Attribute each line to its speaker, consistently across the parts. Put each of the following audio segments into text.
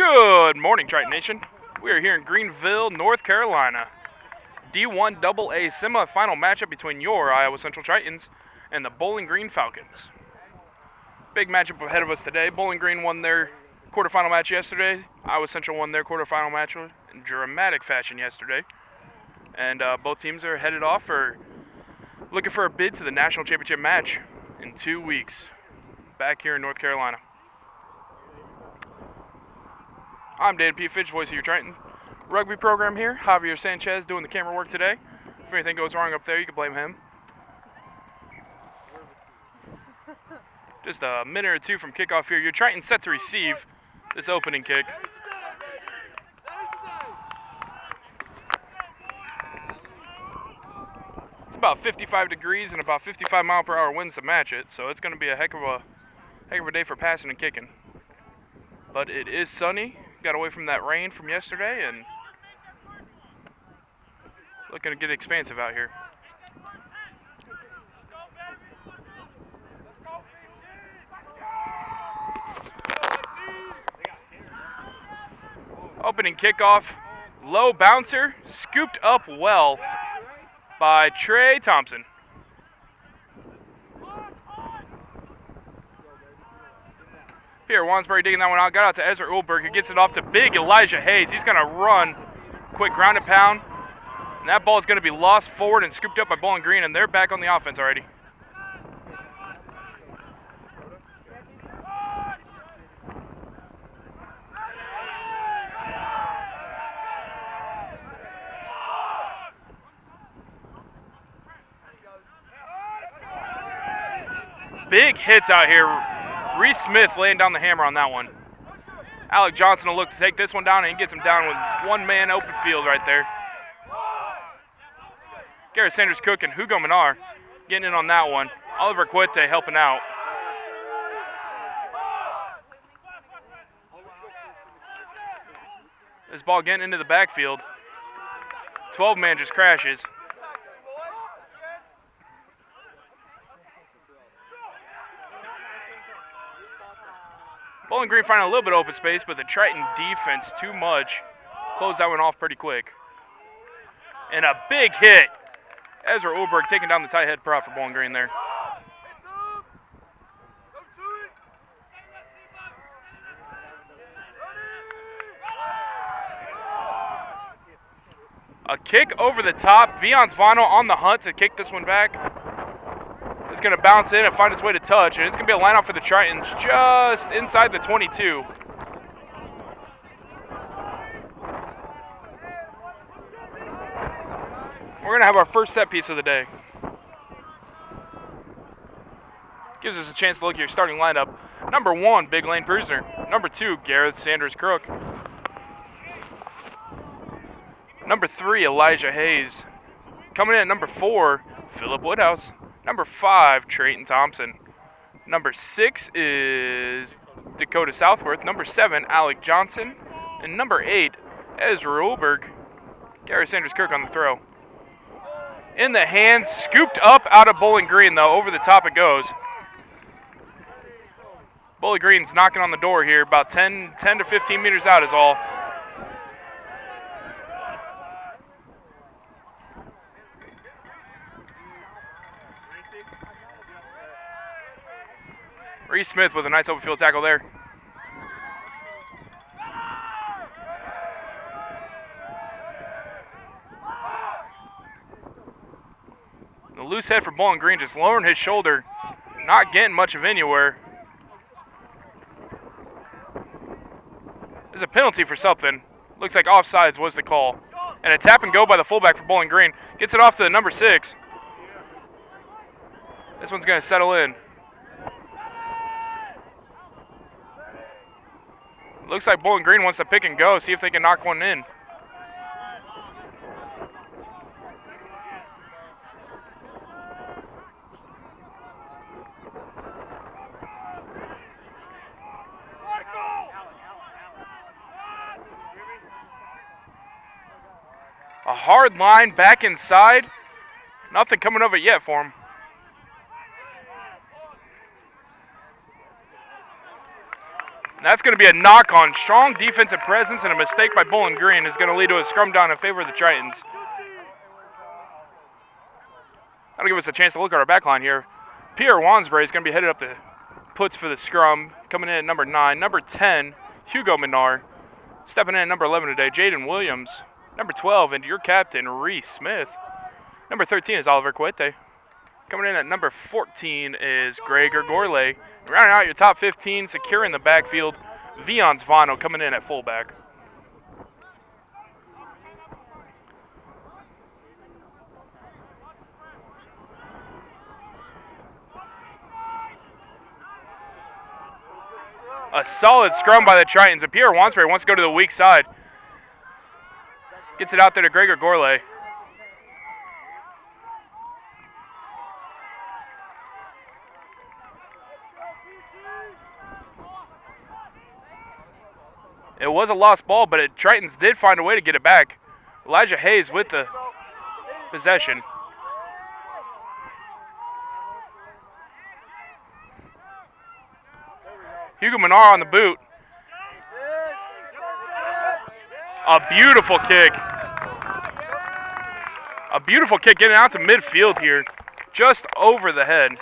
Speaker 1: Good morning, Triton Nation. We are here in Greenville, North Carolina. D1AA semi-final matchup between your Iowa Central Tritons and the Bowling Green Falcons. Big matchup ahead of us today. Bowling Green won their quarterfinal match yesterday. Iowa Central won their quarterfinal match in dramatic fashion yesterday. And both teams are headed off for looking for a bid to the national championship match in 2 weeks back here in North Carolina. I'm Dan P. Fitch, voice of your Triton rugby program here. Javier Sanchez doing the camera work today. If anything goes wrong up there, you can blame him. Just a minute or two from kickoff here. Your Triton set to receive this opening kick. It's about 55 degrees and about 55 mile per hour winds to match it, so it's going to be a heck of a day for passing and kicking. But it is sunny. Got away from that rain from yesterday and looking to get expansive out here. Opening kickoff, low bouncer, scooped up well by Trey Thompson. Pierre Wansbury digging that one out, got out to Ezra Ulberg, who gets it off to big Elijah Hayes. He's going to run, quick ground and pound, and that ball is going to be lost forward and scooped up by Bowling Green, and they're back on the offense already. Big hits out here. Reese Smith laying down the hammer on that one. Alec Johnson will look to take this one down, and he gets him down with one man open field right there. Garrett Sanders Cook and Hugo Minar getting in on that one. Oliver Cuete helping out. This ball getting into the backfield. 12-man just crashes. Bowling Green finding a little bit of open space, but the Triton defense too much. Closed that one off pretty quick. And a big hit. Ezra Ulberg taking down the tight head prop for Bowling Green there. A kick over the top. Vion Zvano on the hunt to kick this one back. It's going to bounce in and find its way to touch, and it's going to be a line-out for the Tritons just inside the 22. We're going to have our first set piece of the day. Gives us a chance to look at your starting lineup. Number 1, Big Lane Bruiser. Number 2, Gareth Sanders Crook. Number 3, Elijah Hayes. Coming in at number 4, Philip Woodhouse. Number 5, Trayton Thompson. Number 6 is Dakota Southworth. Number 7, Alec Johnson. And number 8, Ezra Ulberg. Gary Sanders Kirk on the throw. In the hands, scooped up out of Bowling Green, though. Over the top it goes. Bowling Green's knocking on the door here. About 10 to 15 meters out is all. Reese Smith with a nice open field tackle there. The loose head for Bowling Green just lowering his shoulder, not getting much of anywhere. There's a penalty for something. Looks like offsides was the call. And a tap and go by the fullback for Bowling Green. Gets it off to the number 6. This one's going to settle in. Looks like Bowling Green wants to pick and go, see if they can knock one in. A hard line back inside. Nothing coming of it yet for him. And that's going to be a knock on. Strong defensive presence and a mistake by Bowling Green is going to lead to a scrum down in favor of the Tritons. That'll give us a chance to look at our back line here. Pierre Wansbury is going to be headed up the puts for the scrum. Coming in at number 9. Number 10, Hugo Menard. Stepping in at number 11 today, Jaden Williams. Number 12, and your captain, Reese Smith. Number 13 is Oliver Cuete. Coming in at number 14 is Gregor Gorley. Rounding out your top 15, securing the backfield, Vion Zvano coming in at fullback. A solid scrum by the Tritons, and Pierre Wansbury wants to go to the weak side. Gets it out there to Gregor Gorley. It was a lost ball, but Tritons did find a way to get it back. Elijah Hayes with the possession. Hugo Menard on the boot. A beautiful kick. A beautiful kick getting out to midfield here. Just over the head.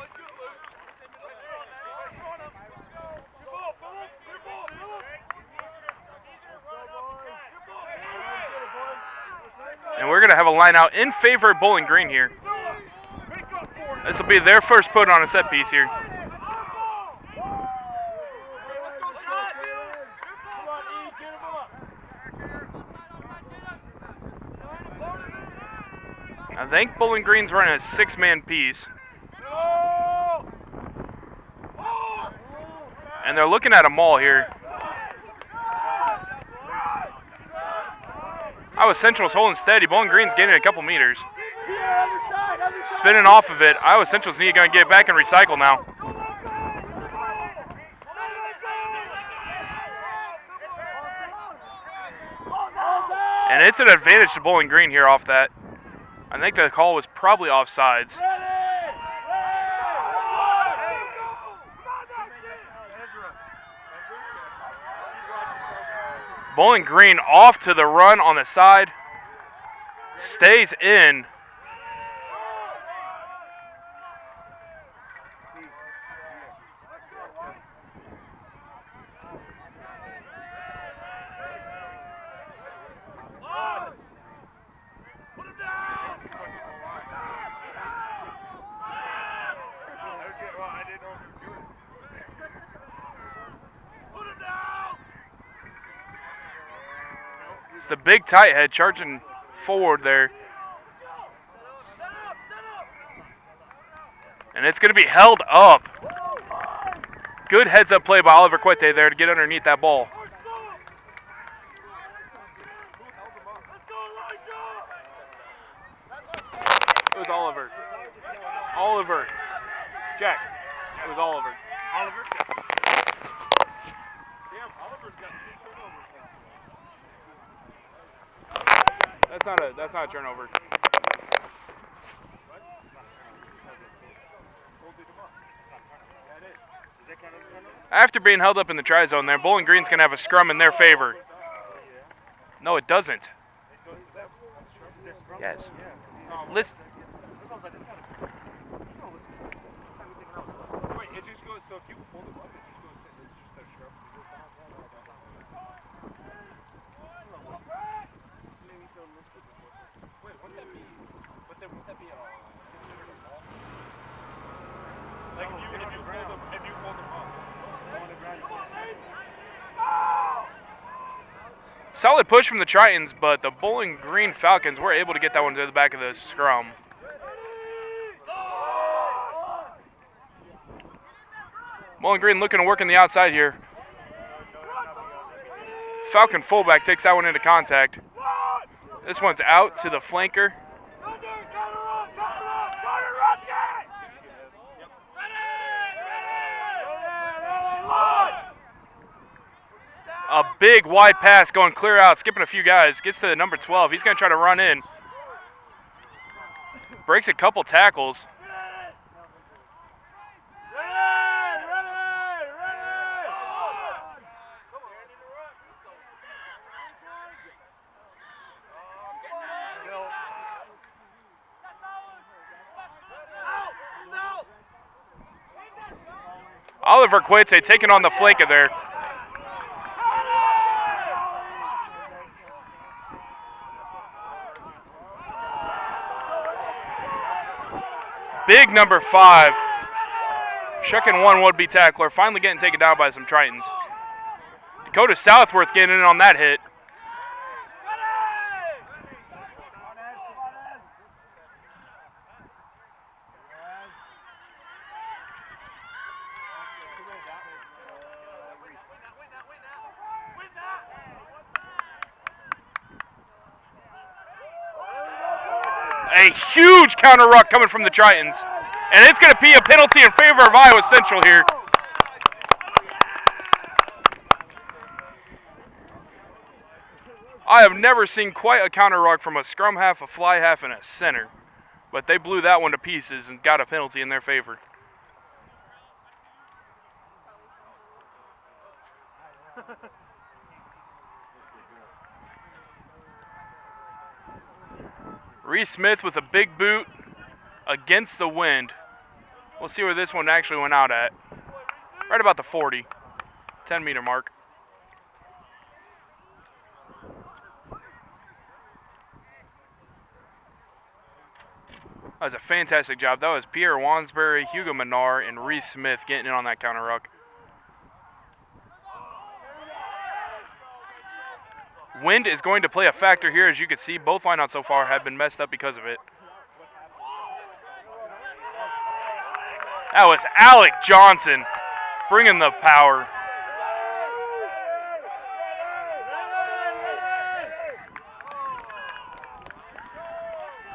Speaker 1: And we're going to have a line out in favor of Bowling Green here. This will be their first put on a set piece here. I think Bowling Green's running a 6-man piece. And they're looking at a maul here. Iowa Central's holding steady. Bowling Green's gaining a couple meters. Spinning off of it. Iowa Central's going to get back and recycle now. And it's an advantage to Bowling Green here off that. I think the call was probably offsides. Bowling Green off to the run on the side. Stays in. It's the big tight head charging forward there. And it's going to be held up. Good heads-up play by Oliver Cuete there to get underneath that ball. It was Oliver. Oliver. Jack. It was Oliver. Oliver? Damn, Oliver's got 2 turnovers. That's not a turnover. After being held up in the try zone there, Bowling Green's going to have a scrum in their favor. No, it doesn't. Yes. Listen. Wait, it just goes, so if you pull the button, it just goes, it's just a scrum. Wait, wouldn't that be, wouldn't that be considered a ball? Like if you pull them up. Solid push from the Tritons, but the Bowling Green Falcons were able to get that one to the back of the scrum. Bowling Green looking to work on the outside here. Falcon fullback takes that one into contact. This one's out to the flanker. A big wide pass going clear out, skipping a few guys. Gets to the number 12. He's going to try to run in. Breaks a couple tackles. Oliver Quete taking on the flank of there. Big number 5. Shucking one would-be tackler. Finally getting taken down by some Tritons. Dakota Southworth getting in on that hit. A huge counter ruck coming from the Tritons. And it's going to be a penalty in favor of Iowa Central here. I have never seen quite a counter ruck from a scrum half, a fly half, and a center. But they blew that one to pieces and got a penalty in their favor. Reese Smith with a big boot against the wind. We'll see where this one actually went out at. Right about the 40, 10-meter mark. That was a fantastic job. That was Pierre Wansbury, Hugo Menard, and Reese Smith getting in on that counter ruck. Wind is going to play a factor here. As you can see, both lineouts so far have been messed up because of it. That was Alec Johnson bringing the power.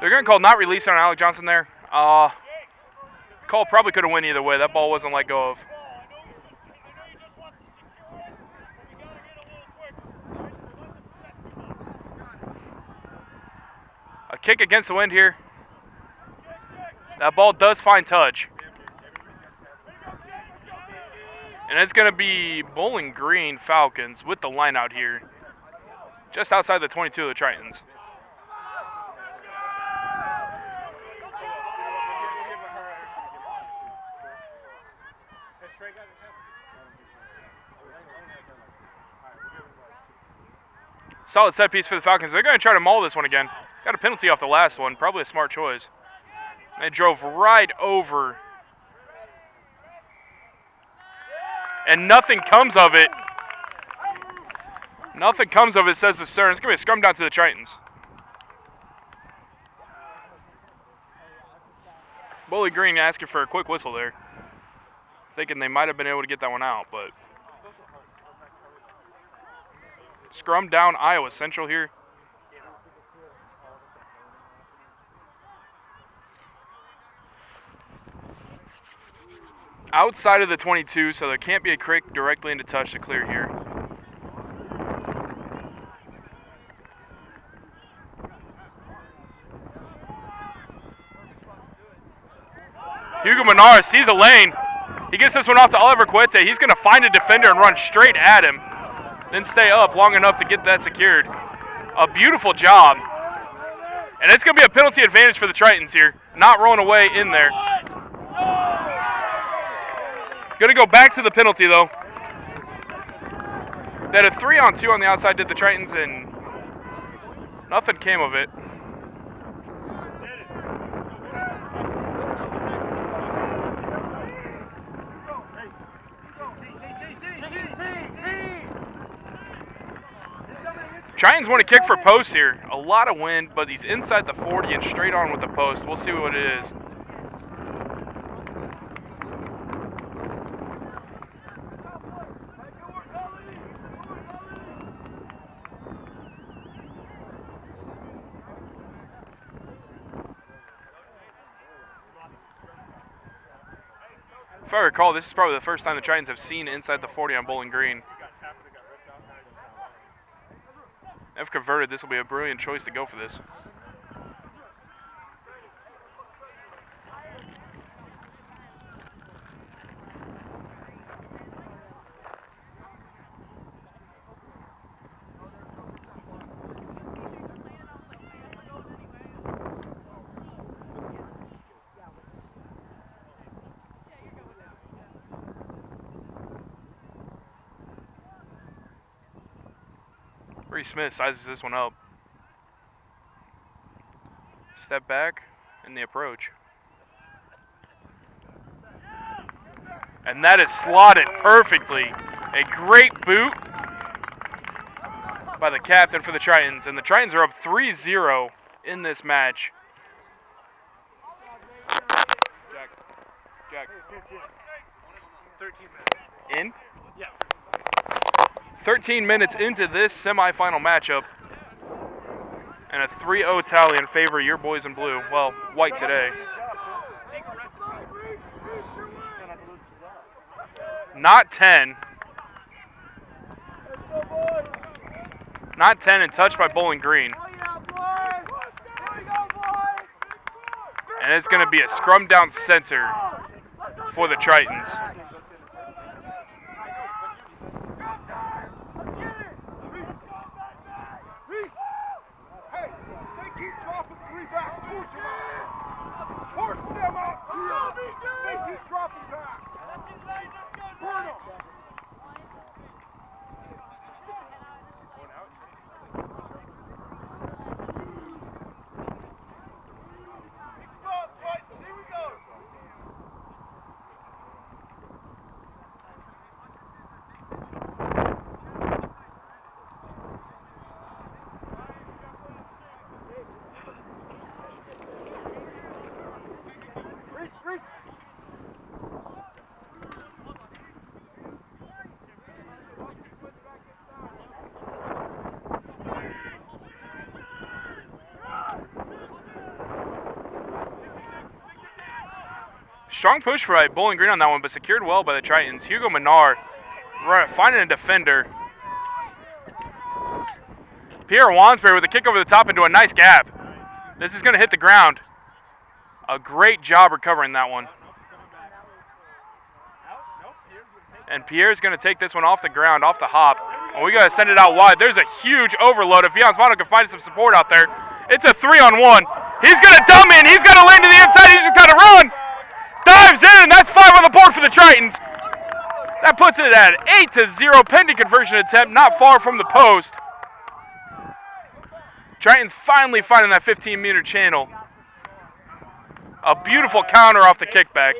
Speaker 1: They're going to call not release on Alec Johnson there. Call probably could have went either way. That ball wasn't let go of. A kick against the wind here. That ball does find touch. And it's going to be Bowling Green Falcons with the line out here. Just outside the 22 of the Tritons. Solid set piece for the Falcons. They're going to try to maul this one again. Got a penalty off the last one. Probably a smart choice. They drove right over. And nothing comes of it. Nothing comes of it, says the Stern. It's going to be a scrum down to the Tritons. Bowling Green asking for a quick whistle there. Thinking they might have been able to get that one out, but scrum down Iowa Central here. Outside of the 22, so there can't be a kick directly into touch to clear here. Hugo Menard sees a lane. He gets this one off to Oliver Quete. He's going to find a defender and run straight at him. Then stay up long enough to get that secured. A beautiful job. And it's going to be a penalty advantage for the Tritons here. Not rolling away in there. Going to go back to the penalty, though. They had a 3-on-2 on the outside, did the Tritons, and nothing came of it. Tritons want to kick for post here. A lot of wind, but he's inside the 40 and straight on with the post. We'll see what it is. If I recall, this is probably the first time the Tritons have seen inside the 40 on Bowling Green. If converted, this will be a brilliant choice to go for this. Reese Smith sizes this one up. Step back in the approach. And that is slotted perfectly. A great boot by the captain for the Tritons. And the Tritons are up 3-0 in this match. Jack. 13 minutes. In? Yeah. 13 minutes into this semifinal matchup. And a 3-0 tally in favor of your boys in blue. Well, white today. Not 10. Not 10 and touched by Bowling Green. And it's going to be a scrum down center for the Tritons. Strong push by Bowling Green on that one, but secured well by the Tritons. Hugo Menard finding a defender. Pierre Wansbury with a kick over the top into a nice gap. This is going to hit the ground. A great job recovering that one. And Pierre's going to take this one off the ground, off the hop. And we got to send it out wide. There's a huge overload. If Vianzano can find some support out there, it's a 3-on-1. He's going to dumb in. He's going to land to the inside. He's just got to run. Dives in, and that's 5 on the board for the Tritons. That puts it at 8-0, pending conversion attempt, not far from the post. Tritons finally finding that 15-meter channel. A beautiful counter off the kickback.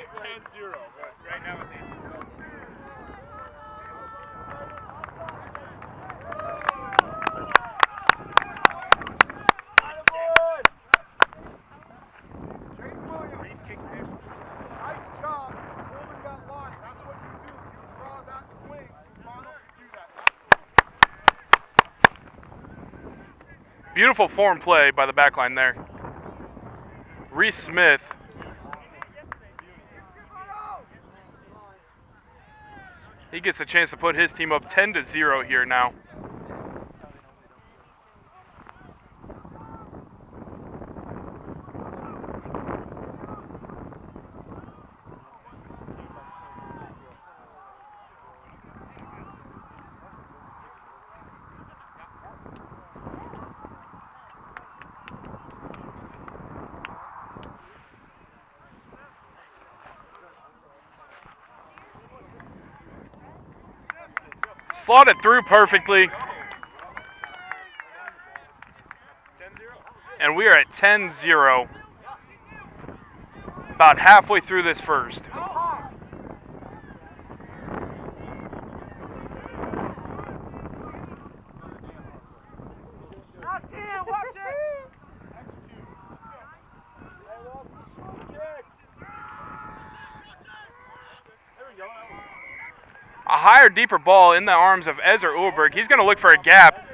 Speaker 1: Beautiful form play by the backline there. Reese Smith. He gets a chance to put his team up 10-0 here now. Slotted through perfectly. And we are at 10-0. About halfway through this first. A higher, deeper ball in the arms of Ezra Ulberg. He's going to look for a gap.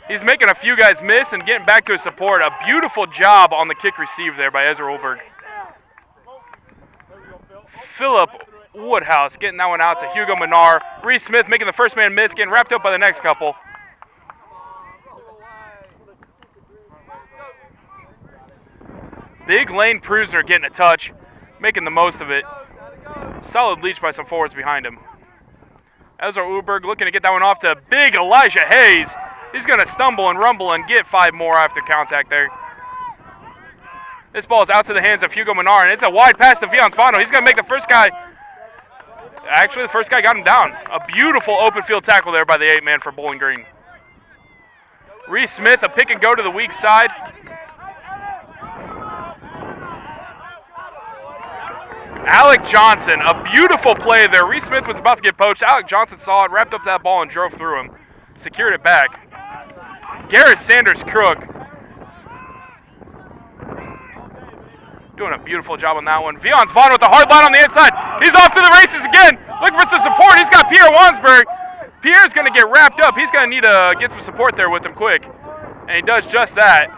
Speaker 1: He's making a few guys miss and getting back to his support. A beautiful job on the kick receive there by Ezra Ulberg. Philip Woodhouse getting that one out to Hugo Menard. Reese Smith making the first man miss, getting wrapped up by the next couple. Big Lane Prusner getting a touch, making the most of it. Solid leech by some forwards behind him. Ezra Ulberg looking to get that one off to big Elijah Hayes. He's going to stumble and rumble and get 5 more after contact there. This ball is out to the hands of Hugo Menard, and it's a wide pass to Vianzano. He's going to make the first guy. Actually, the first guy got him down. A beautiful open field tackle there by the 8-man for Bowling Green. Reese Smith, a pick and go to the weak side. Alec Johnson, a beautiful play there. Reese Smith was about to get poached. Alec Johnson saw it, wrapped up that ball, and drove through him. Secured it back. Garrett Sanders Crook doing a beautiful job on that one. Vions Vaughn with the hard line on the inside. He's off to the races again. Looking for some support. He's got Pierre Wansberg. Pierre's going to get wrapped up. He's going to need to get some support there with him quick. And he does just that.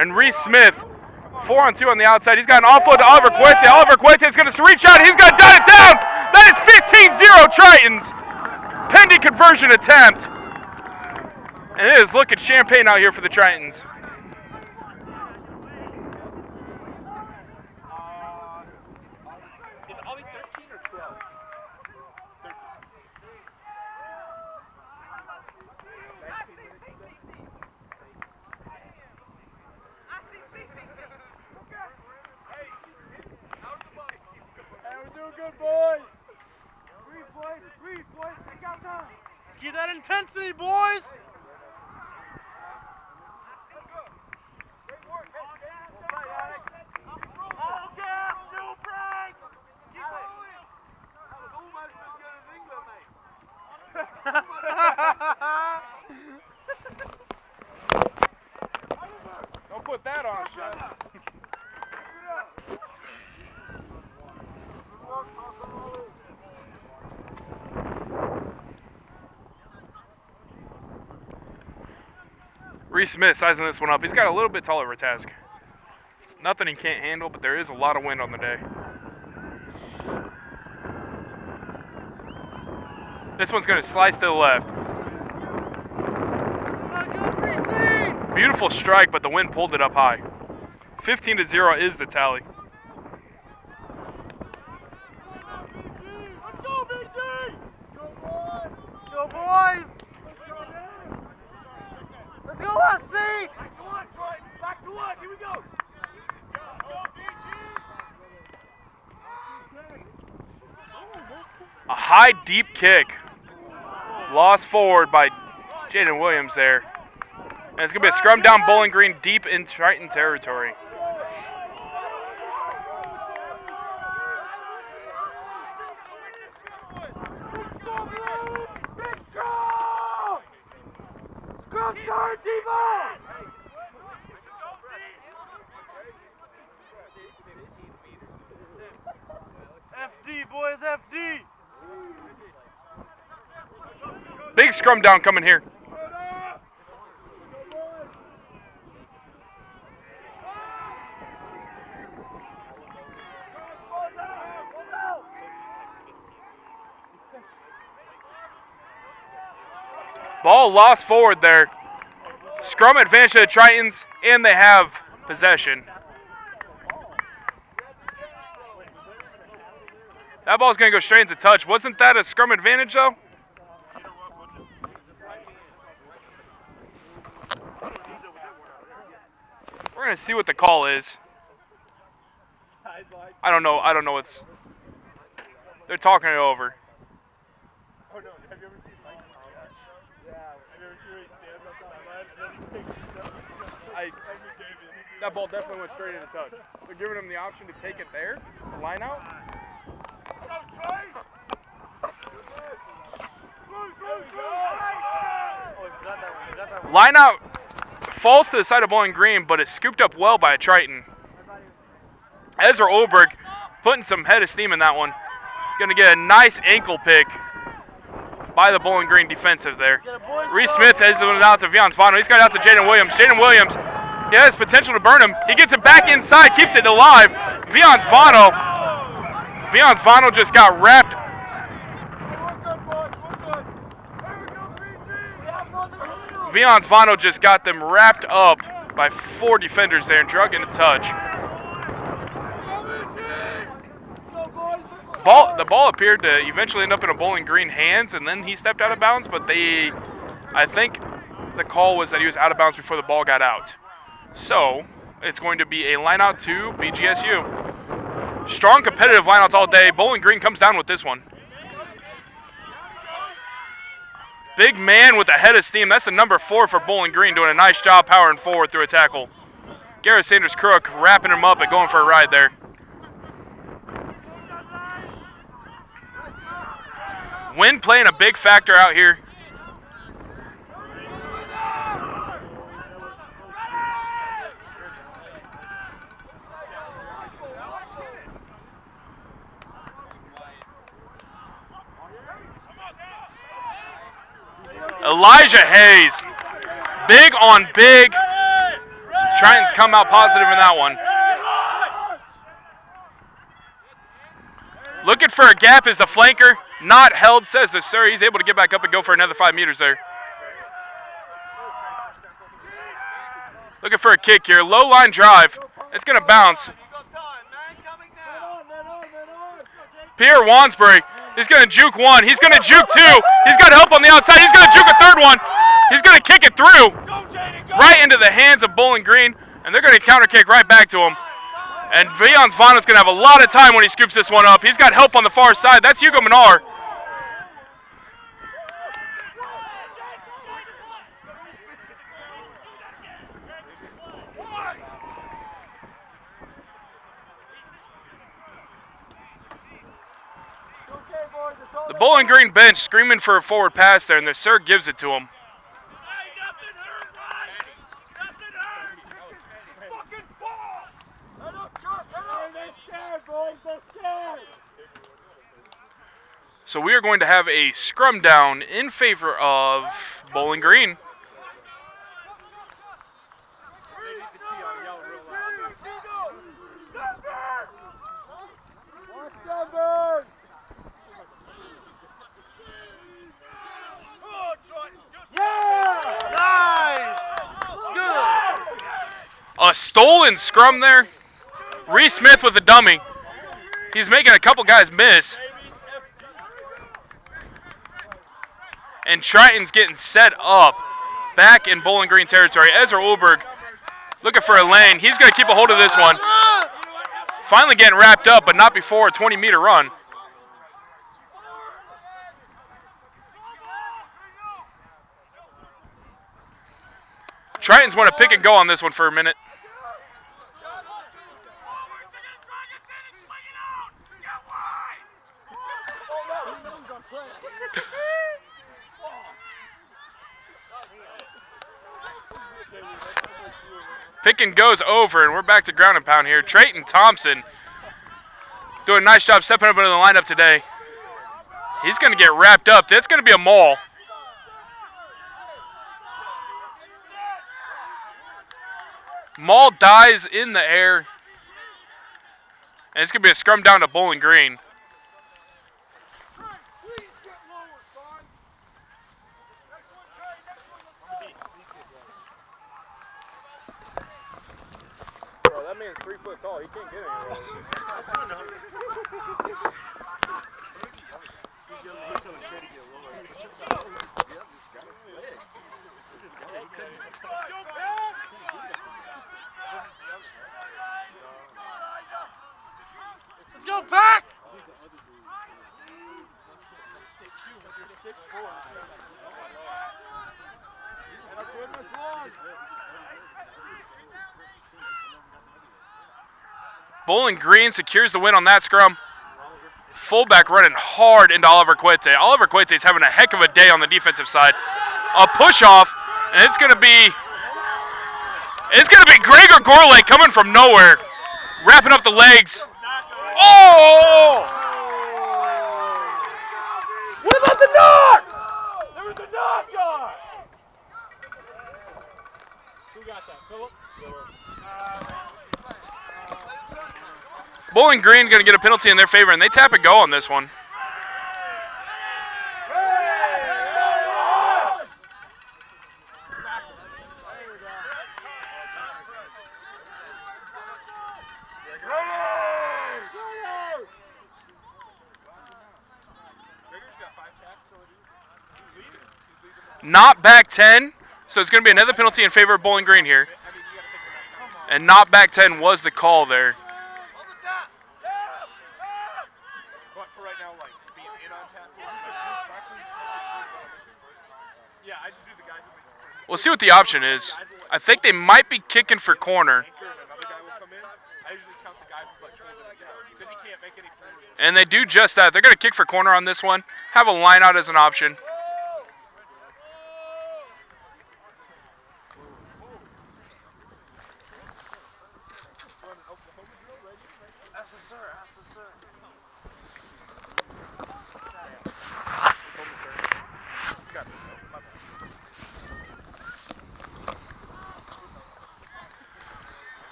Speaker 1: And Reese Smith, 4-on-2 on the outside. He's got an offload to Oliver Cuete. Oliver Cuete is going to reach out. He's going to dot it down. That is 15-0 Tritons. Pending conversion attempt. And it is looking champagne out here for the Tritons.
Speaker 2: Get that intensity, boys!
Speaker 1: Don't put that on, shot. Reese Smith sizing this one up. He's got a little bit taller of a task. Nothing he can't handle, but there is a lot of wind on the day. This one's going to slice to the left. Beautiful strike, but the wind pulled it up high. 15-0 is the tally.
Speaker 2: Let's go, BG! Go, boys! Go, boys! Let's go, SC! Back to us, Troy! Back to us! Here we go! Go, BG!
Speaker 1: A high, deep kick. Lost forward by Jaden Williams there. And it's going to be a scrum down Bowling Green deep in Triton territory.
Speaker 2: FD, boys, FD!
Speaker 1: Big scrum down coming here. Ball lost forward there. Scrum advantage to the Tritons, and they have possession. That ball's going to go straight into touch. Wasn't that a scrum advantage, though? We're going to see what the call is. I don't know what's... They're talking it over. That ball definitely went straight into touch. They're giving him the option to take it there, the line out. Line out falls to the side of Bowling Green, but it's scooped up well by a Triton. Ezra Olberg putting some head of steam in that one. Going to get a nice ankle pick by the Bowling Green defensive there. Reese Smith has it out to Vions Vano. He's got it out to Jaden Williams. Jaden Williams, he has potential to burn him. He gets it back inside, keeps it alive. Vions Vano just got wrapped. Vions Vano just got them wrapped up by 4 defenders there and drug into touch. The ball appeared to eventually end up in a Bowling Green hands, and then he stepped out of bounds, but I think the call was that he was out of bounds before the ball got out. So it's going to be a line out to BGSU. Strong competitive lineouts all day. Bowling Green comes down with this one. Big man with a head of steam. That's the number 4 for Bowling Green, doing a nice job powering forward through a tackle. Garrett Sanders Crook wrapping him up and going for a ride there. Wind playing a big factor out here. Elijah Hayes, big on big. Tritons come out positive in that one. Looking for a gap is the flanker. Not held, says the sir. He's able to get back up and go for another 5 meters there. Looking for a kick here. Low line drive. It's going to bounce. Pierre Wansbury. He's going to juke one. He's going to juke two. He's got help on the outside. He's going to juke a third one. He's going to kick it through right into the hands of Bowling Green, and they're going to counter kick right back to him. And Vion Zvano's going to have a lot of time when he scoops this one up. He's got help on the far side. That's Hugo Minar. The Bowling Green bench screaming for a forward pass there, and the sir gives it to him. So we are going to have a scrum down in favor of Bowling Green. A stolen scrum there. Reese Smith with a dummy. He's making a couple guys miss. And Triton's getting set up back in Bowling Green territory. Ezra Ulberg looking for a lane. He's going to keep a hold of this one. Finally getting wrapped up, but not before a 20-meter run. Tritons want to pick and go on this one for a minute. Pick and goes over, and we're back to ground and pound here. Triton Thompson doing a nice job stepping up into the lineup today. He's going to get wrapped up. That's going to be a maul. Maul dies in the air. And it's going to be a scrum down to Bowling Green. Bro, that man's 3 foot tall. He can't get anywhere.
Speaker 2: Let's go, Pack!
Speaker 1: Bowling Green secures the win on that scrum. Fullback running hard into Oliver Cuete. Oliver Cuete is having a heck of a day on the defensive side. A push off, and it's gonna be Gregor Gorlake coming from nowhere, wrapping up the legs. Oh!
Speaker 2: What about the knock? There was a knock, Josh! Who got that? Philip?
Speaker 1: Bowling Green going to get a penalty in their favor, and they tap and go on this one. Not back 10, so it's going to be another penalty in favor of Bowling Green here. And not back 10 was the call there. We'll see what the option is. I think they might be kicking for corner. And they do just that. They're going to kick for corner on this one. Have a line out as an option.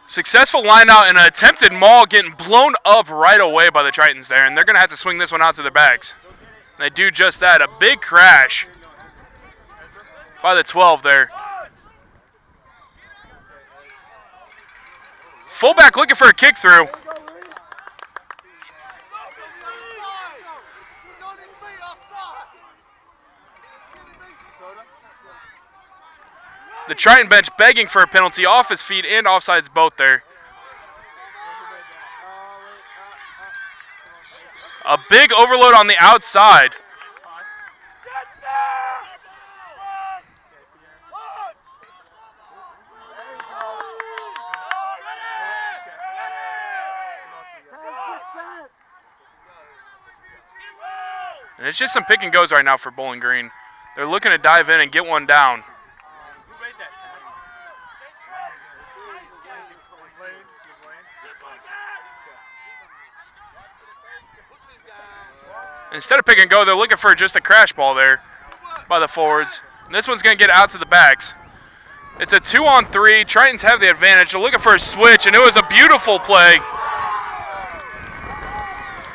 Speaker 1: Successful line out and an attempted maul getting blown up right away by the Tritons there, and they're going to have to swing this one out to their backs. And they do just that. A big crash by the 12 there. Fullback looking for a kick through. The Triton bench begging for a penalty off his feet and offsides both there. A big overload on the outside. And it's just some pick and goes right now for Bowling Green. They're looking to dive in and get one down. Instead of pick and go, they're looking for just a crash ball there by the forwards. And this one's going to get out to the backs. It's a 2-on-3. Tritons have the advantage. They're looking for a switch, and it was a beautiful play.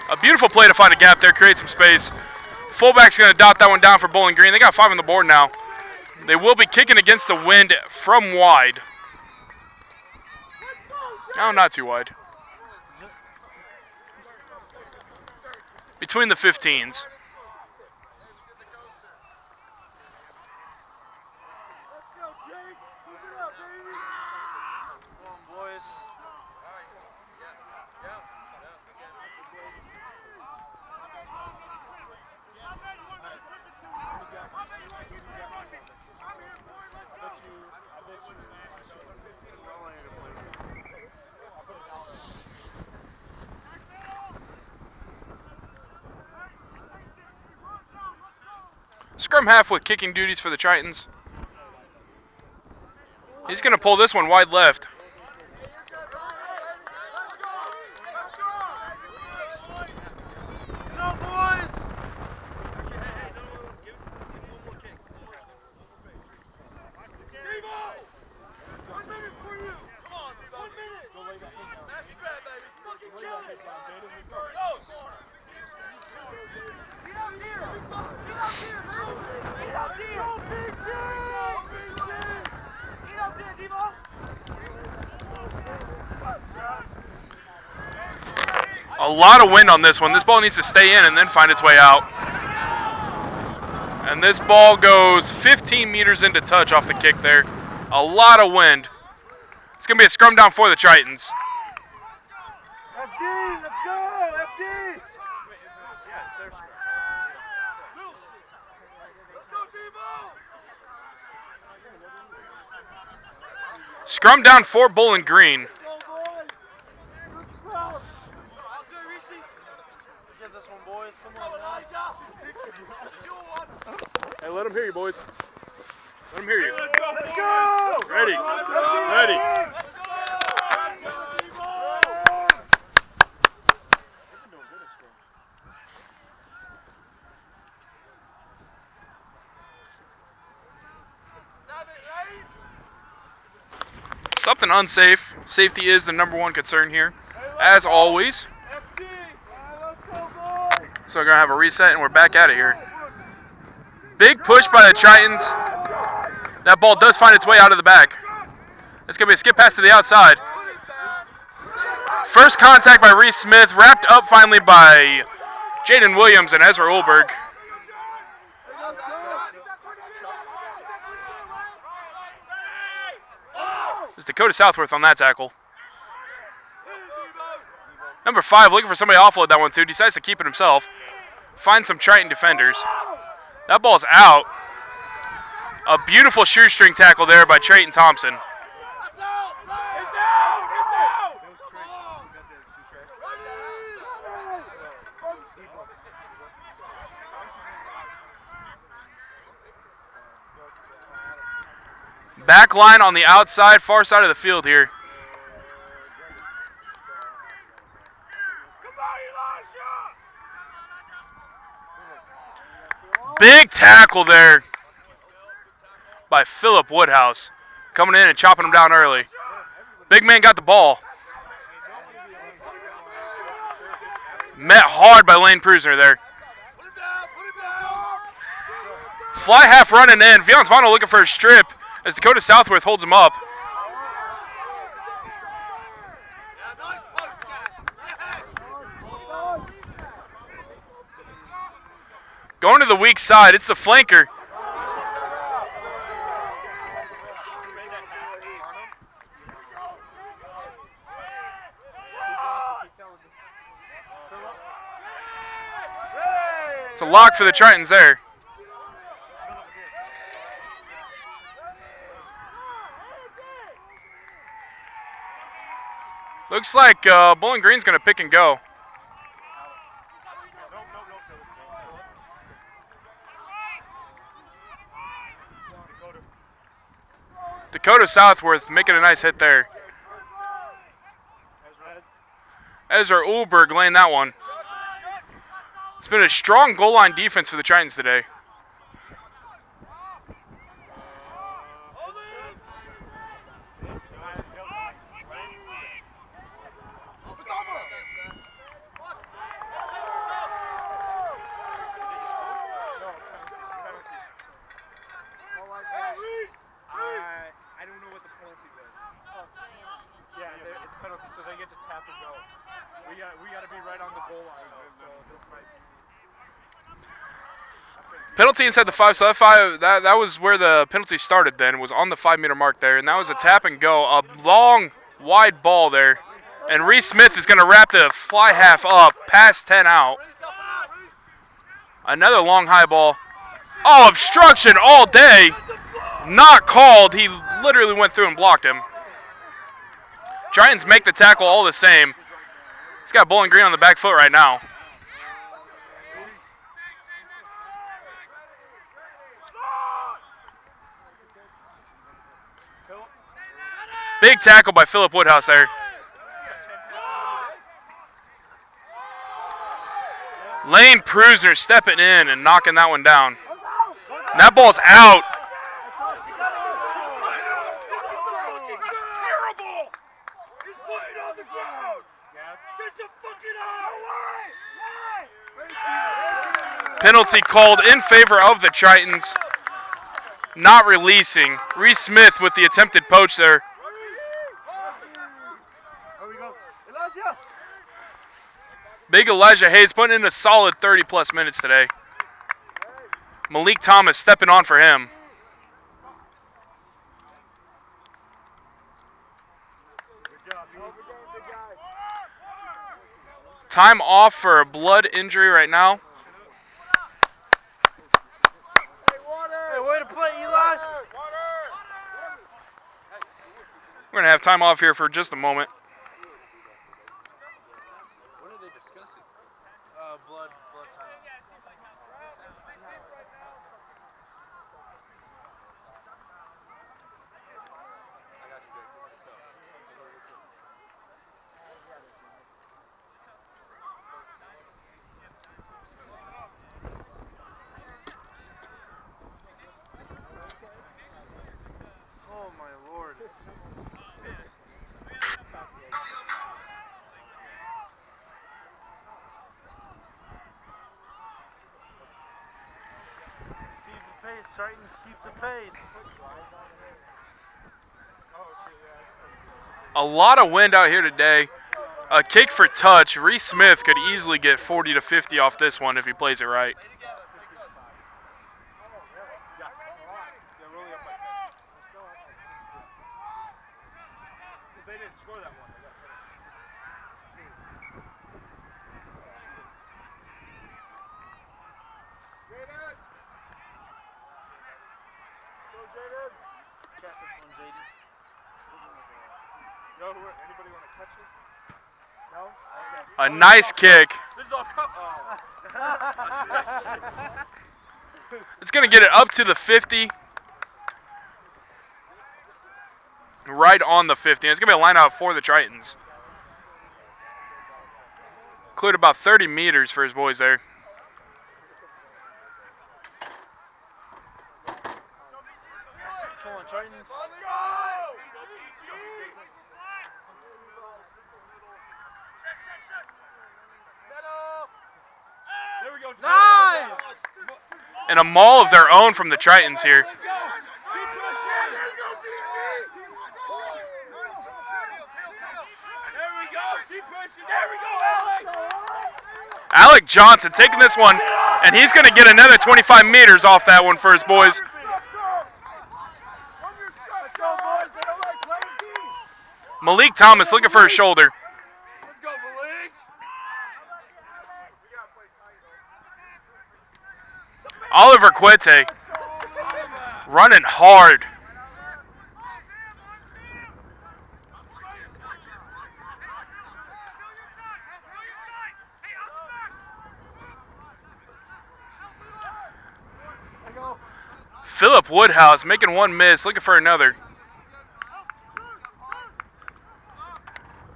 Speaker 1: A beautiful play to find a gap there, create some space. Fullback's going to dot that one down for Bowling Green. They got 5 on the board now. They will be kicking against the wind from wide. No, not too wide. Between the 15s. Scrum half with kicking duties for the Tritons. He's going to pull this one wide left. A lot of wind on this one. This ball needs to stay in and then find its way out. And this ball goes 15 meters into touch off the kick there. A lot of wind. It's going to be a scrum down for the Tritons.
Speaker 2: FD, let's go, FD.
Speaker 1: Scrum down for Bowling Green. Hey, let them hear you, boys. Let them hear you.
Speaker 2: Let's go!
Speaker 1: Ready. Ready. Something unsafe. Safety is the #1 concern here, as always. So we're going to have a reset, and we're back at it here. Big push by the Tritons. That ball does find its way out of the back. It's going to be a skip pass to the outside. First contact by Reese Smith, wrapped up finally by Jaden Williams and Ezra Ulberg. It's Dakota Southworth on that tackle. Number 5 looking for somebody to offload that one too. Decides to keep it himself. Finds some Triton defenders. That ball's out. A beautiful shoestring tackle there by Triton Thompson. Back line on the outside, far side of the field here. Big tackle there by Philip Woodhouse. Coming in and chopping him down early. Big man got the ball. Met hard by Lane Prusner there. Fly half running in. Villansvano looking for a strip as Dakota Southworth holds him up. Going to the weak side, it's the flanker. It's a lock for the Tritons there. Looks like Bowling Green's going to pick and go. Dakota Southworth making a nice hit there. Ezra Ulberg laying that one. It's been a strong goal line defense for the Tritons today. Penalty inside the 5, so that was where the penalty started then, was on the 5-meter mark there, and that was a tap and go, a long, wide ball there. And Reese Smith is going to wrap the fly half up, past 10 out. Another long high ball. Oh, obstruction all day. Not called. He literally went through and blocked him. Tritons make the tackle all the same. He's got Bowling Green on the back foot right now. Big tackle by Philip Woodhouse there. Lane Prusner stepping in and knocking that one down. And that ball's out. Penalty called in favor of the Tritons. Not releasing. Reese Smith with the attempted poach there. Big Elijah Hayes putting in a solid 30-plus minutes today. Malik Thomas stepping on for him. Time off for a blood injury right now.
Speaker 2: Hey, way to play, Eli.
Speaker 1: We're going to have time off here for just a moment.
Speaker 2: Blood time. Oh my Lord. Tritons keep the pace.
Speaker 1: A lot of wind out here today. A kick for touch. Reese Smith could easily get 40 to 50 off this one if he plays it right.
Speaker 2: Anybody want to catch this? No?
Speaker 1: A
Speaker 2: Okay.
Speaker 1: nice kick.
Speaker 2: This is all
Speaker 1: It's going to get it up to the 50. Right on the 50. And it's going to be a line out for the Tritons. Cleared about 30 meters for his boys there.
Speaker 2: Come on, Tritons. There we go. Nice!
Speaker 1: And a maul of their own from the Tritons here. Alec Johnson taking this one, and he's going to get another 25 meters off that one for his boys. Malik Thomas looking for his shoulder. Oliver Quete running hard. Philip Woodhouse making one miss, looking for another.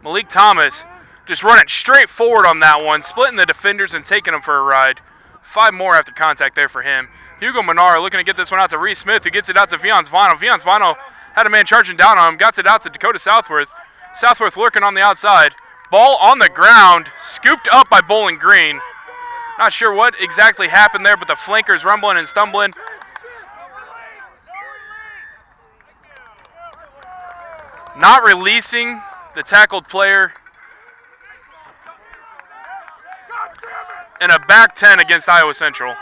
Speaker 1: Malik Thomas just running straight forward on that one, splitting the defenders and taking them for a ride. 5 more after contact there for him. Hugo Menard looking to get this one out to Reese Smith, who gets it out to Viance Vano. Viance Vano had a man charging down on him, got it out to Dakota Southworth. Southworth lurking on the outside. Ball on the ground, scooped up by Bowling Green. Not sure what exactly happened there, but the flankers rumbling and stumbling. Not releasing the tackled player. And a back 10 against Iowa Central.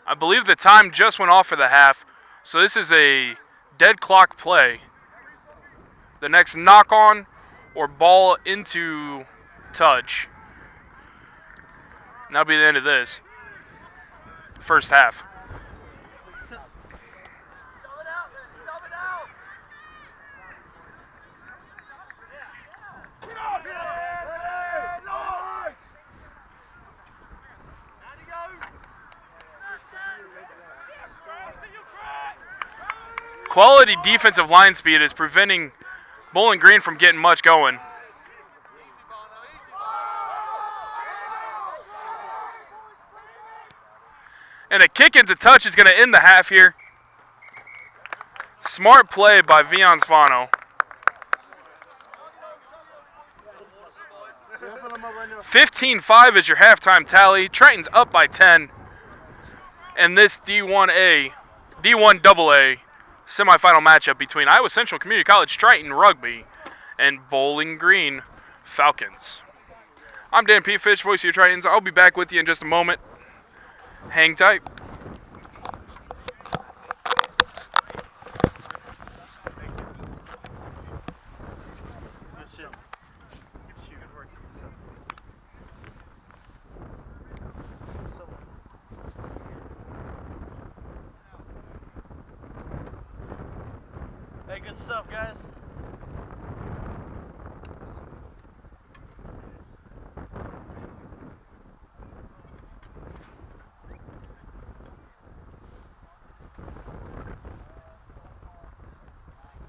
Speaker 1: I believe the time just went off for the half, so this is a dead clock play. The next knock on or ball into touch. And that'll be the end of this first half. Quality defensive line speed is preventing Bowling Green from getting much going. And a kick into touch is going to end the half here. Smart play by Viance Vano. 15-5 is your halftime tally. Tritons up by 10. And this D1AA semifinal matchup between Iowa Central Community College Triton Rugby and Bowling Green Falcons. I'm Dan P. Fish, voice of your Tritons. I'll be back with you in just a moment. Hang tight.
Speaker 3: Hey, good stuff, guys.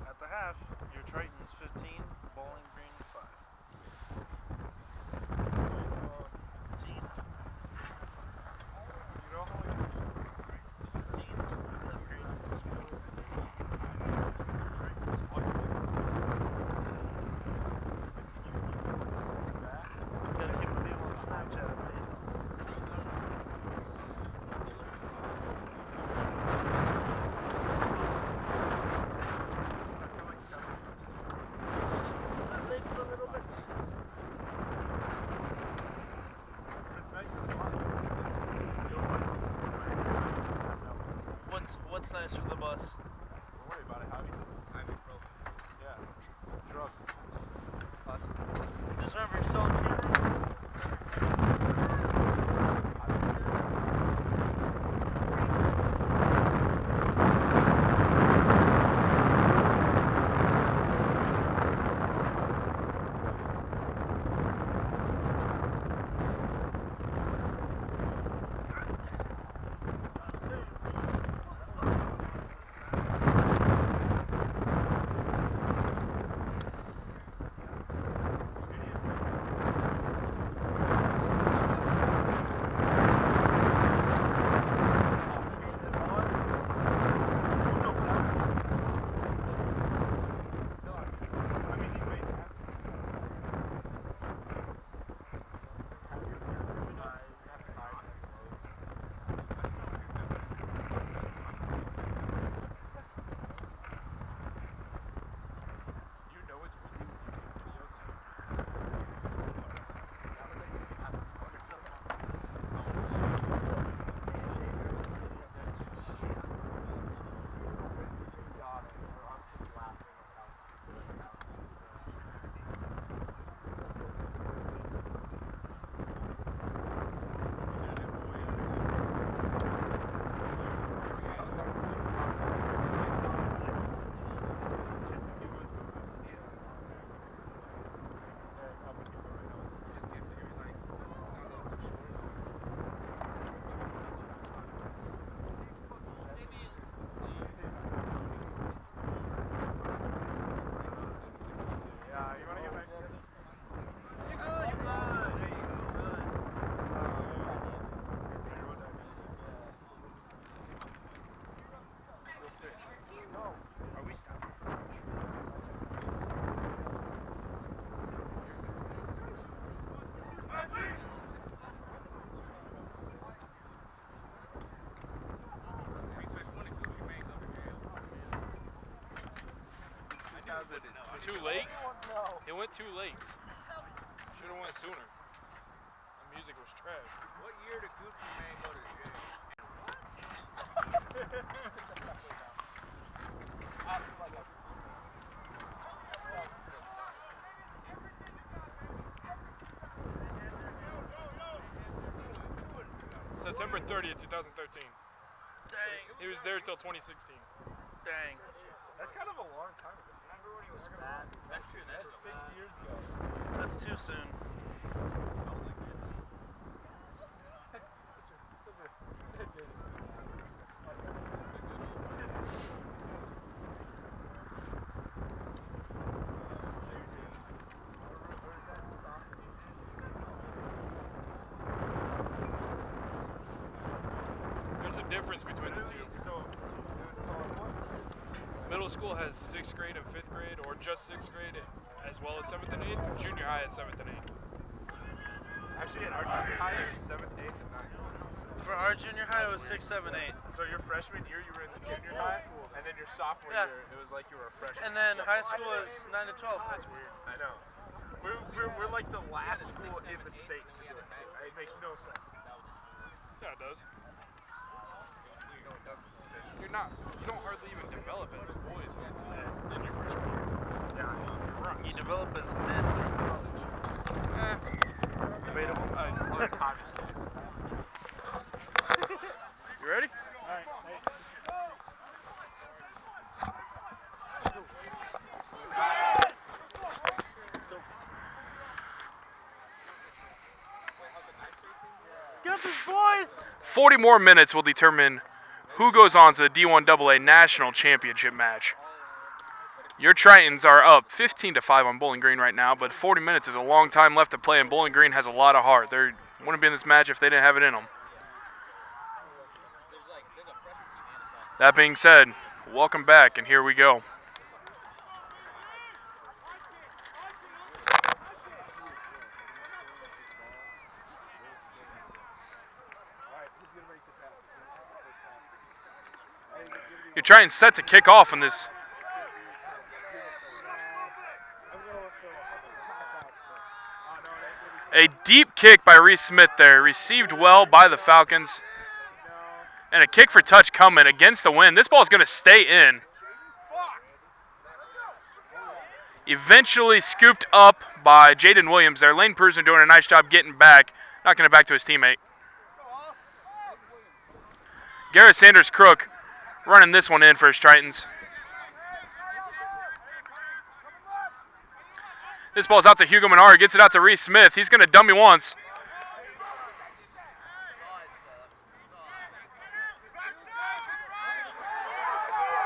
Speaker 2: At the half, your Tritons 15, Bowling Green 5.
Speaker 3: What's nice for the bus?
Speaker 2: Don't worry about it, Javi. Yeah. Drugs.
Speaker 3: Whatever, you're still on camera.
Speaker 1: Too late? It went too late. Should have went sooner. The music was trash.
Speaker 2: What year did Gucci Mane go to jail?
Speaker 1: September 30th, 2013.
Speaker 3: Dang.
Speaker 1: He was there till 2016.
Speaker 3: Dang.
Speaker 2: That's kind of a long time ago. Remember when he was fat? That's true. That was 6 years ago.
Speaker 3: That's too soon.
Speaker 1: There's a difference between the two. Middle school has 6th grade and 5th grade, or just 6th grade, as well as 7th and 8th. Junior high is 7th and 8th.
Speaker 2: Actually, at our junior high, it was 7th, 8th, and 9th.
Speaker 3: For our junior high, it was 6, 7, 8.
Speaker 2: So your freshman year, you were in the junior high, and then your sophomore
Speaker 3: Yeah.
Speaker 2: year, it was like you were a freshman.
Speaker 3: And then high school is 9 to 12.
Speaker 2: That's weird. I know. We're like the last school in the state to do it. It makes no sense.
Speaker 1: Yeah, it does. You don't hardly even develop as boys in your freshman year.
Speaker 2: Yeah, you're right.
Speaker 3: You develop as men. Debatable.
Speaker 1: You ready?
Speaker 3: Let's go, these boys!
Speaker 1: 40 more minutes will determine who goes on to the D1AA National Championship match. Your Tritons are up 15-5 on Bowling Green right now, but 40 minutes is a long time left to play, and Bowling Green has a lot of heart. They wouldn't be in this match if they didn't have it in them. That being said, welcome back, and here we go. Your Tritons set to kick off in this. A deep kick by Reese Smith there, received well by the Falcons. And a kick for touch coming against the wind. This ball is going to stay in. Eventually scooped up by Jaden Williams there. Lane Pruser doing a nice job getting back, knocking it back to his teammate. Garrett Sanders Crook running this one in for his Tritons. This ball's out to Hugo Menard, gets it out to Reese Smith. He's going to dummy once.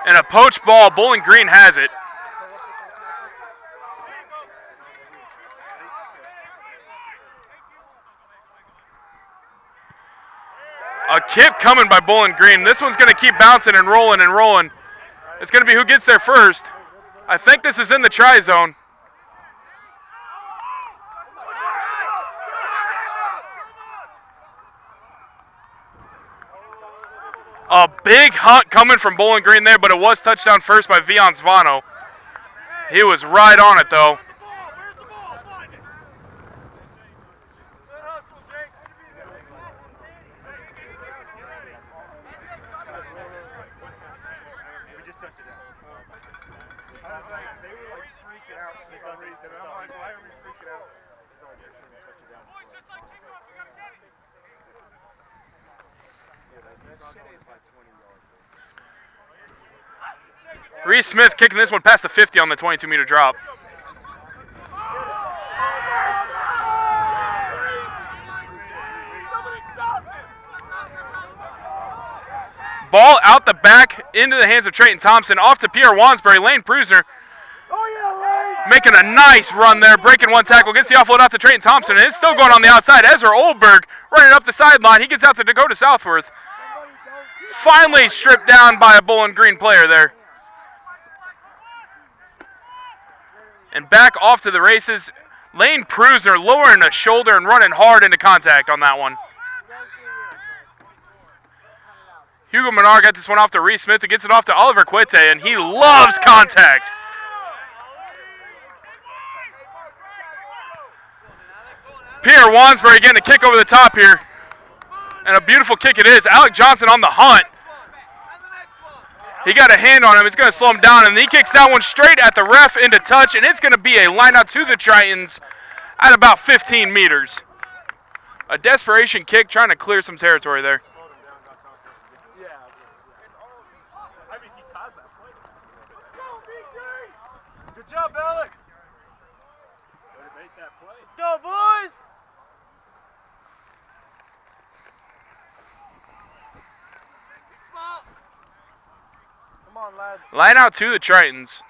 Speaker 1: And a poached ball, Bowling Green has it. A kip coming by Bowling Green. This one's going to keep bouncing and rolling and rolling. It's going to be who gets there first. I think this is in the try zone. A big hunt coming from Bowling Green there, but it was touchdown first by Vion Svano. He was right on it, though. Reese Smith kicking this one past the 50 on the 22-meter drop. Ball out the back into the hands of Triton Thompson. Off to Pierre Wansbury. Lane Pruser making a nice run there. Breaking one tackle. Gets the offload out to Triton Thompson. And it's still going on the outside. Ezra Oldberg running up the sideline. He gets out to Dakota Southworth. Finally stripped down by a Bowling Green player there. And back off to the races. Lane Pruser lowering a shoulder and running hard into contact on that one. Hugo Menard got this one off to Reese Smith, who gets it off to Oliver Quete, and he loves contact. Pierre Wansbury getting a kick over the top here. And a beautiful kick it is. Alec Johnson on the hunt. He got a hand on him. It's going to slow him down, and he kicks that one straight at the ref into touch, and it's going to be a line out to the Tritons at about 15 meters. A desperation kick trying to clear some territory there.
Speaker 2: Good job, Alex. Let's go, boys. Come on, lads.
Speaker 1: Line out to the Tritons.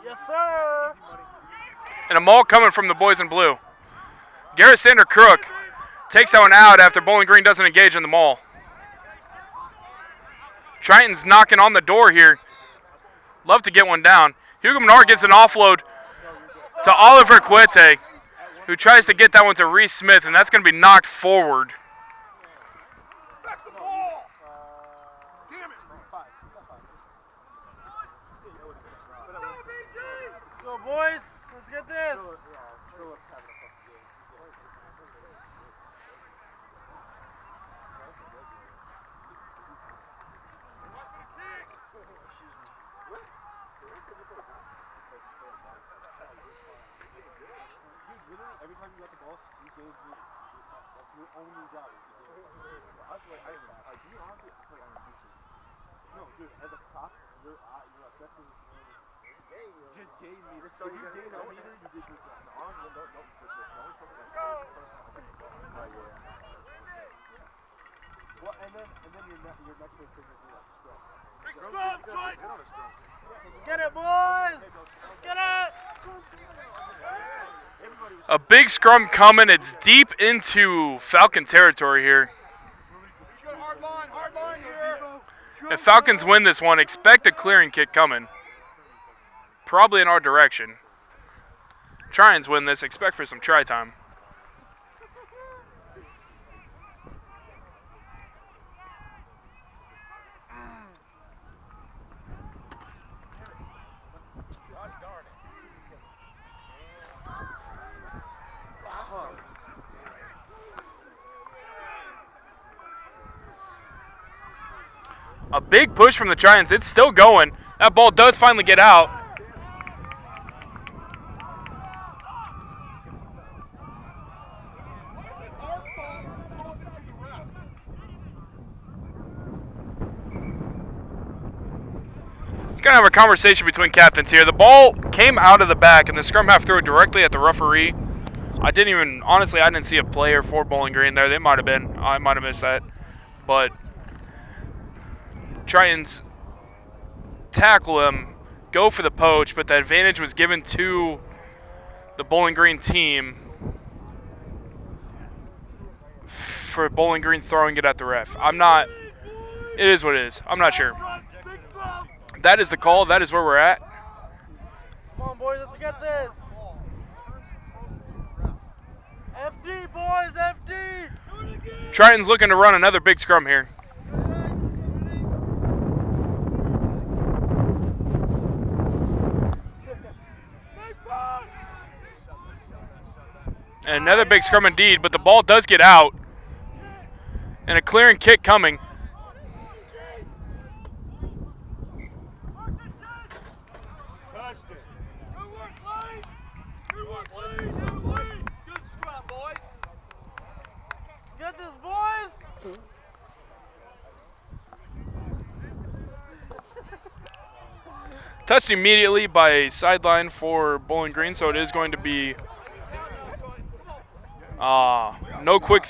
Speaker 2: Yes, sir.
Speaker 1: And a maul coming from the boys in blue. Garrett Sander Crook takes that one out after Bowling Green doesn't engage in the maul. Tritons knocking on the door here. Love to get one down. Hugo Menard gets an offload to Oliver Quete, who tries to get that one to Reese Smith, and that's going to be knocked forward.
Speaker 2: Let's go, boys. Let's get this. Every time you got the ball, you gave me. That's your only job. I feel like I do you honestly I feel like I'm a no, dude, as a prop, your objective just gave me this. If you gave that meter, you did good job. The arm, no. Well, and then your next place is like scrum. Let's get it, boys! Let's get it!
Speaker 1: A big scrum coming. It's deep into Falcon territory here. If Falcons win this one, expect a clearing kick coming. Probably in our direction. Tritons win this, expect for some try time. A big push from the Tritons. It's still going. That ball does finally get out. Gonna have a conversation between captains here. The ball came out of the back, and the scrum half threw it directly at the referee. Honestly, I didn't see a player for Bowling Green there. They might have been. I might have missed that. But Tritons tackle him, go for the poach, but the advantage was given to the Bowling Green team for Bowling Green throwing it at the ref. It is what it is. I'm not sure. That is the call. That is where we're at.
Speaker 3: Come on, boys, let's get this. FD, boys, FD.
Speaker 1: Tritons looking to run another big scrum here. And another big scrum indeed, but the ball does get out. And a clearing kick coming.
Speaker 3: Get this, boys.
Speaker 1: Touched immediately by a sideline for Bowling Green, so it is going to be no quick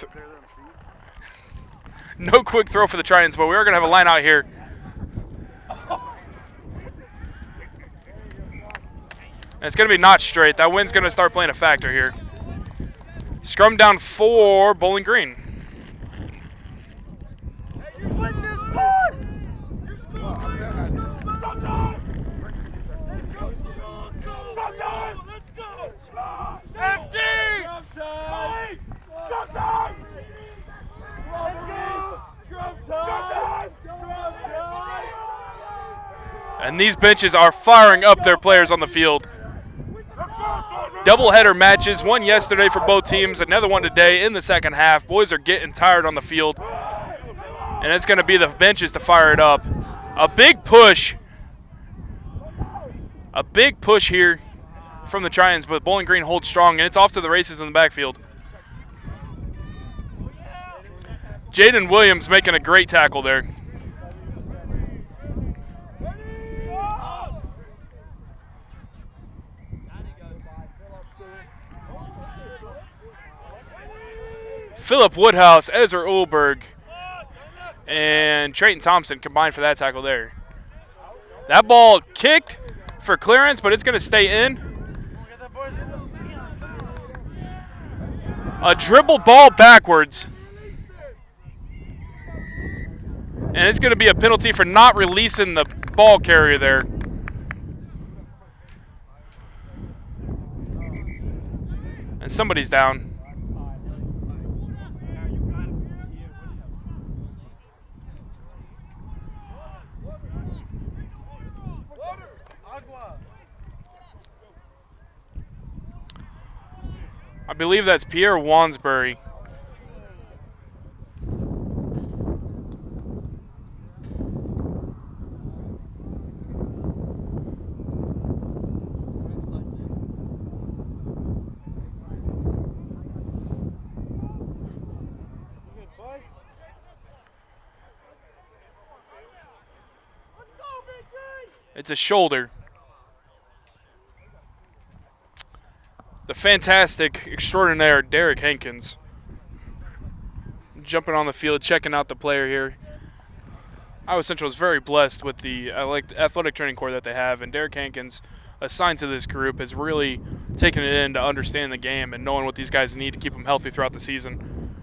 Speaker 1: throw for the Tritons, but we are going to have a line out here. And it's going to be not straight. That wind's going to start playing a factor here. Scrum down for Bowling Green.
Speaker 3: You win this, boys. FD!
Speaker 1: And these benches are firing up their players on the field. Doubleheader matches, one yesterday for both teams, another one today in the second half. Boys are getting tired on the field, and it's going to be the benches to fire it up. A big push here from the Tritons, but Bowling Green holds strong, and it's off to the races in the backfield. Jaden Williams making a great tackle there. Philip Woodhouse, Ezra Ulberg, and Trayton Thompson combined for that tackle there. That ball kicked for clearance, but it's going to stay in. A dribble ball backwards. And it's going to be a penalty for not releasing the ball carrier there. And somebody's down. I believe that's Pierre Wansbury. It's a shoulder. The fantastic, extraordinaire Derek Hankins jumping on the field, checking out the player here. Iowa Central is very blessed with the athletic training corps that they have, and Derek Hankins, assigned to this group, has really taken it in to understand the game and knowing what these guys need to keep them healthy throughout the season.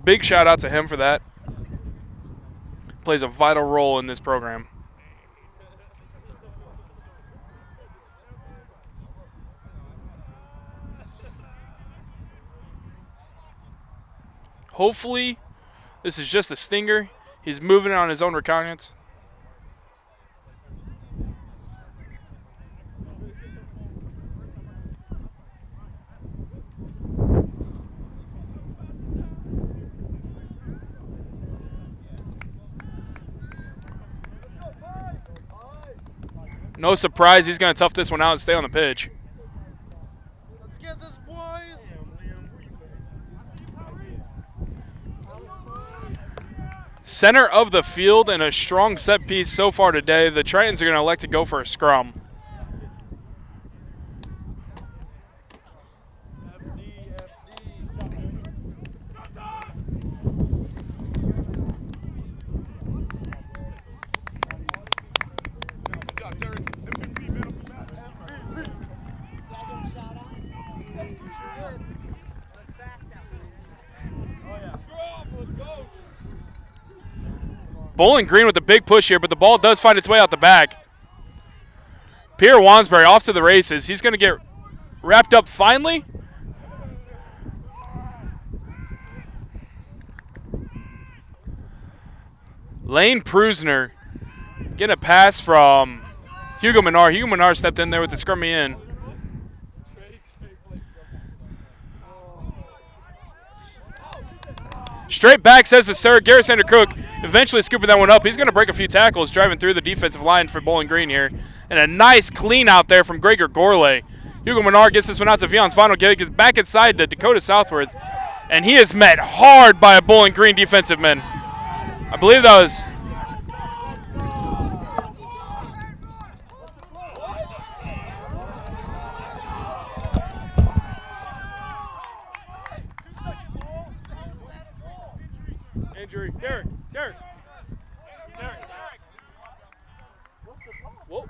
Speaker 1: Big shout out to him for that. Plays a vital role in this program. Hopefully, this is just a stinger. He's moving it on his own recognizance. No surprise, he's going to tough this one out and stay on the pitch.
Speaker 3: Let's get this, boys.
Speaker 1: Center of the field and a strong set piece so far today. The Tritons are going to elect to go for a scrum. Bowling Green with a big push here, but the ball does find its way out the back. Pierre Wansbury off to the races. He's going to get wrapped up finally. Lane Prusner getting a pass from Hugo Menard. Hugo Menard stepped in there with the scrummy in. Straight back, says the sir. Garrett Sander Cook eventually scooping that one up. He's going to break a few tackles, driving through the defensive line for Bowling Green here. And a nice clean out there from Gregor Gorley. Hugo Menard gets this one out to Vion Svano, gets back inside to Dakota Southworth. And he is met hard by a Bowling Green defensive man. I believe that was... Injury. Derek. Whoa.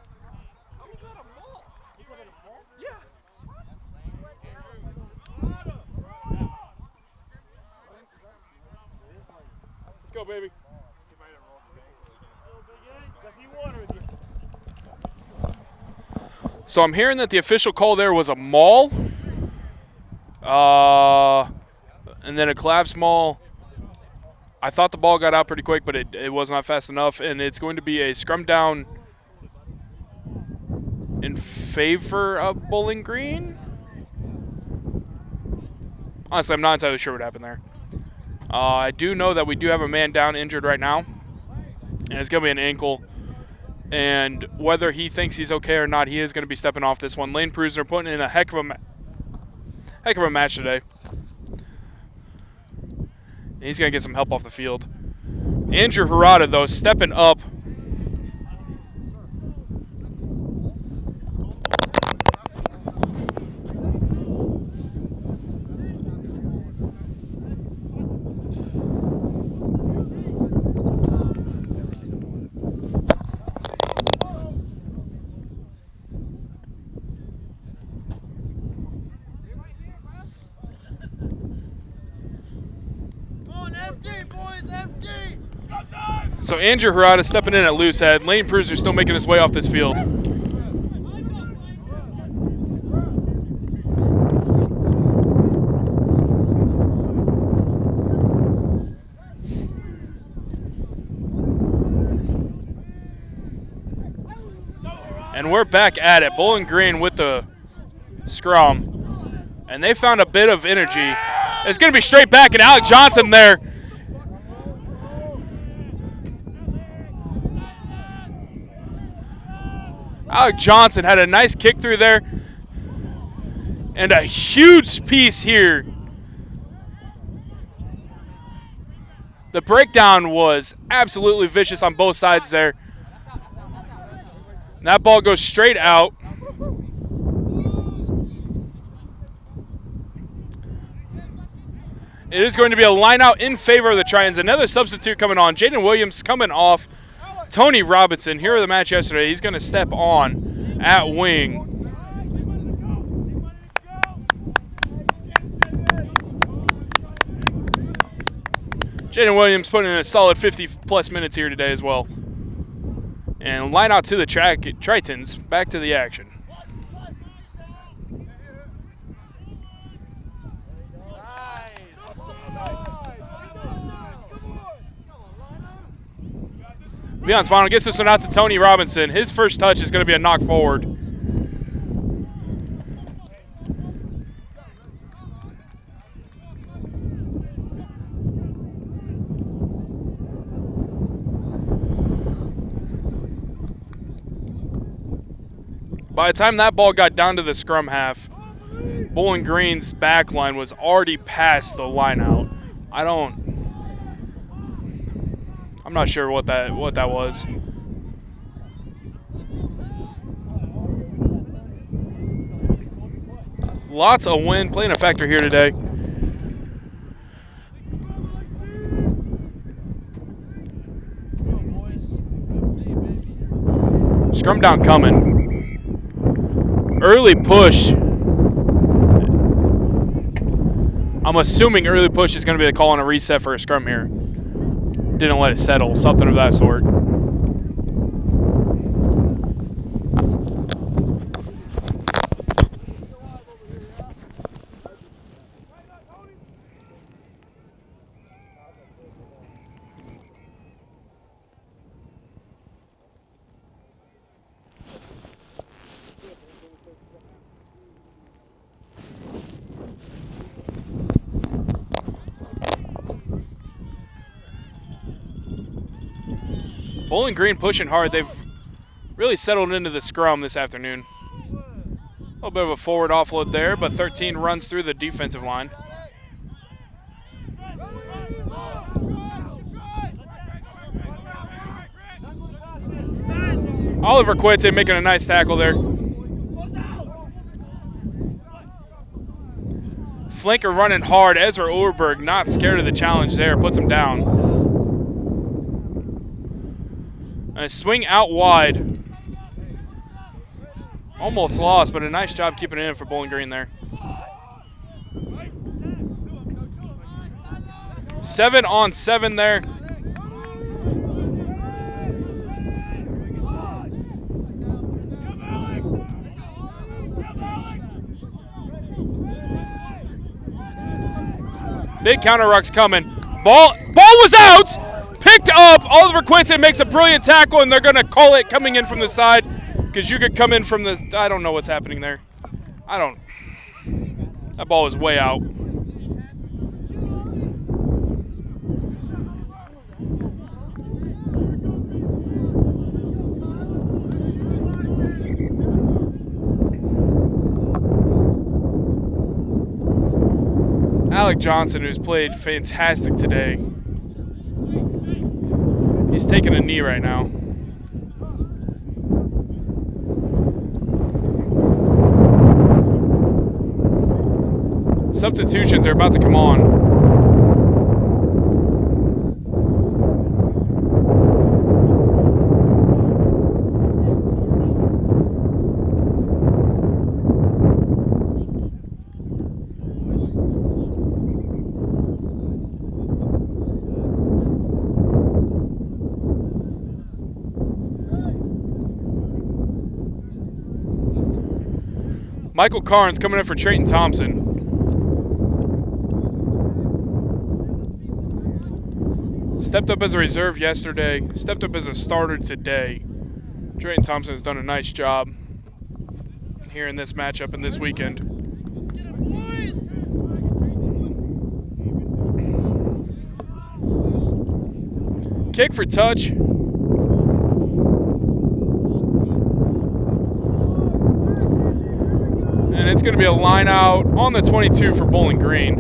Speaker 1: Yeah. Let's go, baby. So I'm hearing that the official call there was a maul. And then a collapse maul. I thought the ball got out pretty quick, but it was not fast enough, and it's going to be a scrum down in favor of Bowling Green. Honestly, I'm not entirely sure what happened there. I do know that we do have a man down injured right now, and it's going to be an ankle. And whether he thinks he's okay or not, he is going to be stepping off this one. Lane Prusner putting in a heck of a match today. He's going to get some help off the field. Andrew Harada, though, stepping up. So Andrew Harada stepping in at loose head. Lane Prusner still making his way off this field. And we're back at it. Bowling Green with the scrum. And they found a bit of energy. It's going to be straight back, and Alec Johnson there. Alec Johnson had a nice kick through there. And a huge piece here. The breakdown was absolutely vicious on both sides there. And that ball goes straight out. It is going to be a line out in favor of the Tritons. Another substitute coming on. Jaden Williams coming off. Tony Robinson, hero of the match yesterday. He's going to step on at wing. Jaden Williams putting in a solid 50-plus minutes here today as well. And line out to the Tritons. Back to the action. Vion Svano gets this one out to Tony Robinson. His first touch is going to be a knock forward. By the time that ball got down to the scrum half, Bowling Green's back line was already past the line out. I'm not sure what that was. Lots of wind playing a factor here today. Scrum down coming. Early push. I'm assuming early push is going to be the call on a reset for a scrum here. Didn't let it settle, something of that sort. Bowling Green pushing hard. They've really settled into the scrum this afternoon. A little bit of a forward offload there, but 13 runs through the defensive line. Oliver Quinton making a nice tackle there. Flanker running hard. Ezra Orberg not scared of the challenge there. Puts him down. And a swing out wide. Almost lost, but a nice job keeping it in for Bowling Green there. 7-on-7 there. Big counter ruck's coming. Ball was out! Picked up. Oliver Quinton makes a brilliant tackle, and they're going to call it coming in from the side because you could come in from the – I don't know what's happening there. That ball was way out. Alec Johnson, who's played fantastic today. He's taking a knee right now. Substitutions are about to come on. Michael Carnes coming in for Triton Thompson. Stepped up as a reserve yesterday. Stepped up as a starter today. Triton Thompson has done a nice job here in this matchup and this weekend. Kick for touch. And it's going to be a line out on the 22 for Bowling Green.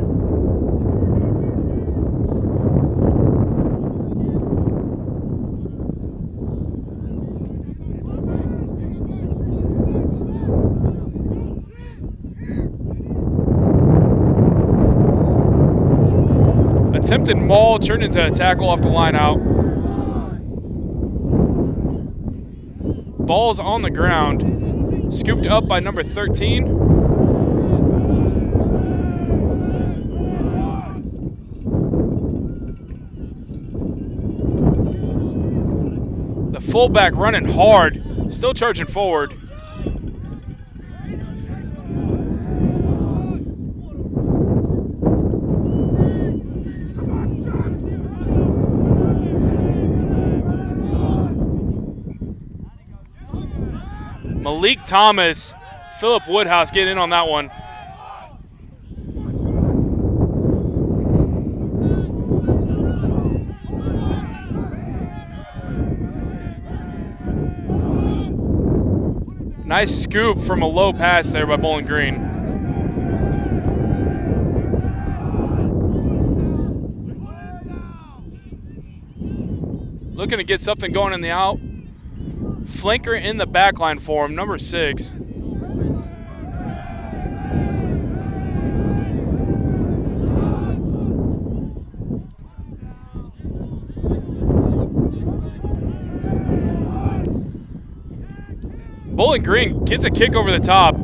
Speaker 1: Attempted maul turned into a tackle off the line out. Ball's on the ground. Scooped up by number 13. The fullback running hard, still charging forward. Malik Thomas, Philip Woodhouse get in on that one. Nice scoop from a low pass there by Bowling Green. looking to get something going in the out. Flanker in the back line for him, number 6. Bowling Green gets a kick over the top.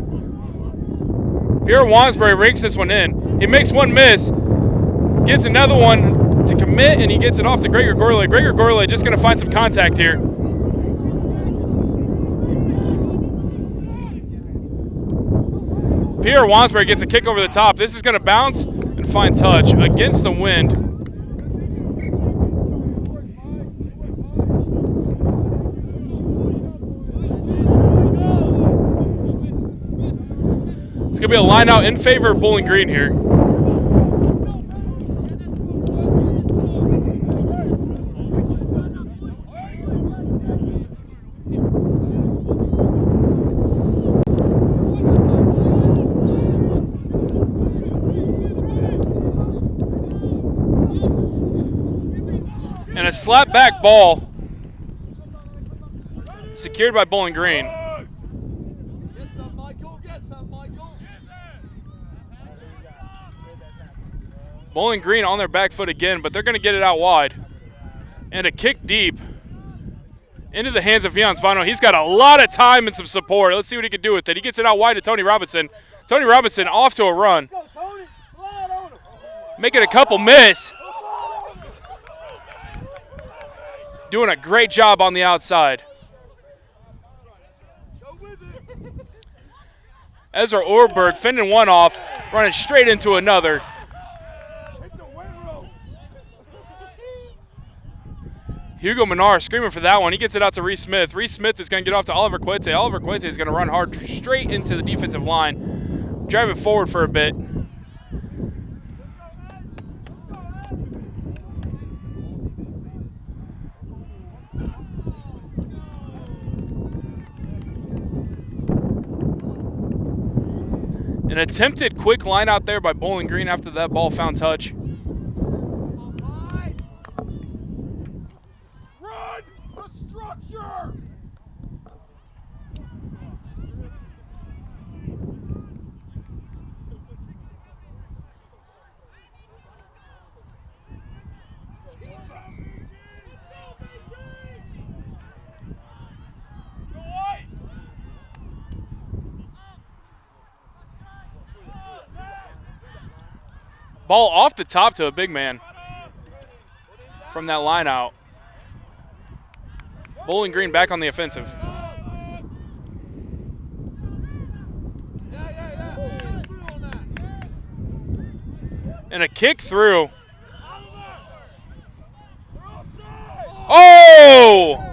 Speaker 1: Pierre Wansbury rakes this one in. He makes one miss, gets another one to commit, and he gets it off to Gregor Gourlay. Gregor Gourlay just going to find some contact here. Pierre Wansbury gets a kick over the top. This is going to bounce and find touch against the wind. It's going to be a line out in favor of Bowling Green here. And a slap back ball secured by Bowling Green. Bowling Green on their back foot again, but they're going to get it out wide. And a kick deep into the hands of Vianzvano. He's got a lot of time and some support. Let's see what he can do with it. He gets it out wide to Tony Robinson. Tony Robinson off to a run. Making a couple miss. Doing a great job on the outside. Ezra Orberg fending one off, running straight into another. Hugo Menard screaming for that one. He gets it out to Reese Smith. Reese Smith is going to get off to Oliver Quete. Oliver Quete is going to run hard straight into the defensive line, drive it forward for a bit. An attempted quick line out there by Bowling Green after that ball found touch.
Speaker 3: Run the structure!
Speaker 1: Ball off the top to a big man from that line out. Bowling Green back on the offensive. And a kick through. Oh!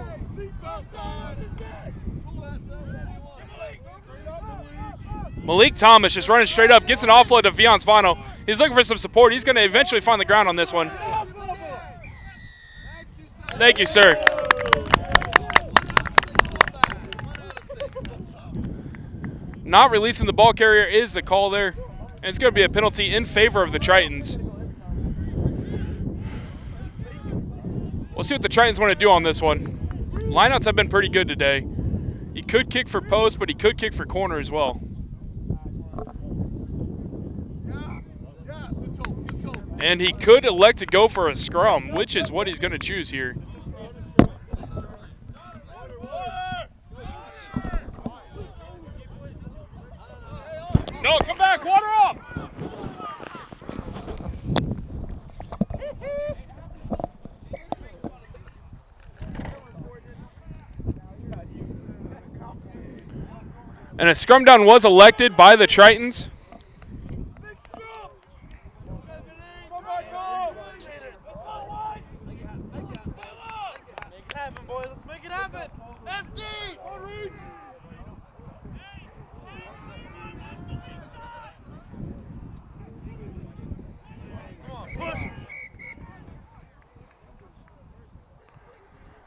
Speaker 1: Malik Thomas just running straight up, gets an offload to Vianzvano. He's looking for some support. He's going to eventually find the ground on this one. Thank you, sir. Not releasing the ball carrier is the call there. And it's going to be a penalty in favor of the Tritons. We'll see what the Tritons want to do on this one. Lineouts have been pretty good today. He could kick for post, but he could kick for corner as well. And he could elect to go for a scrum, which is what he's going to choose here. No, come back, water up! And a scrum down was elected by the Tritons.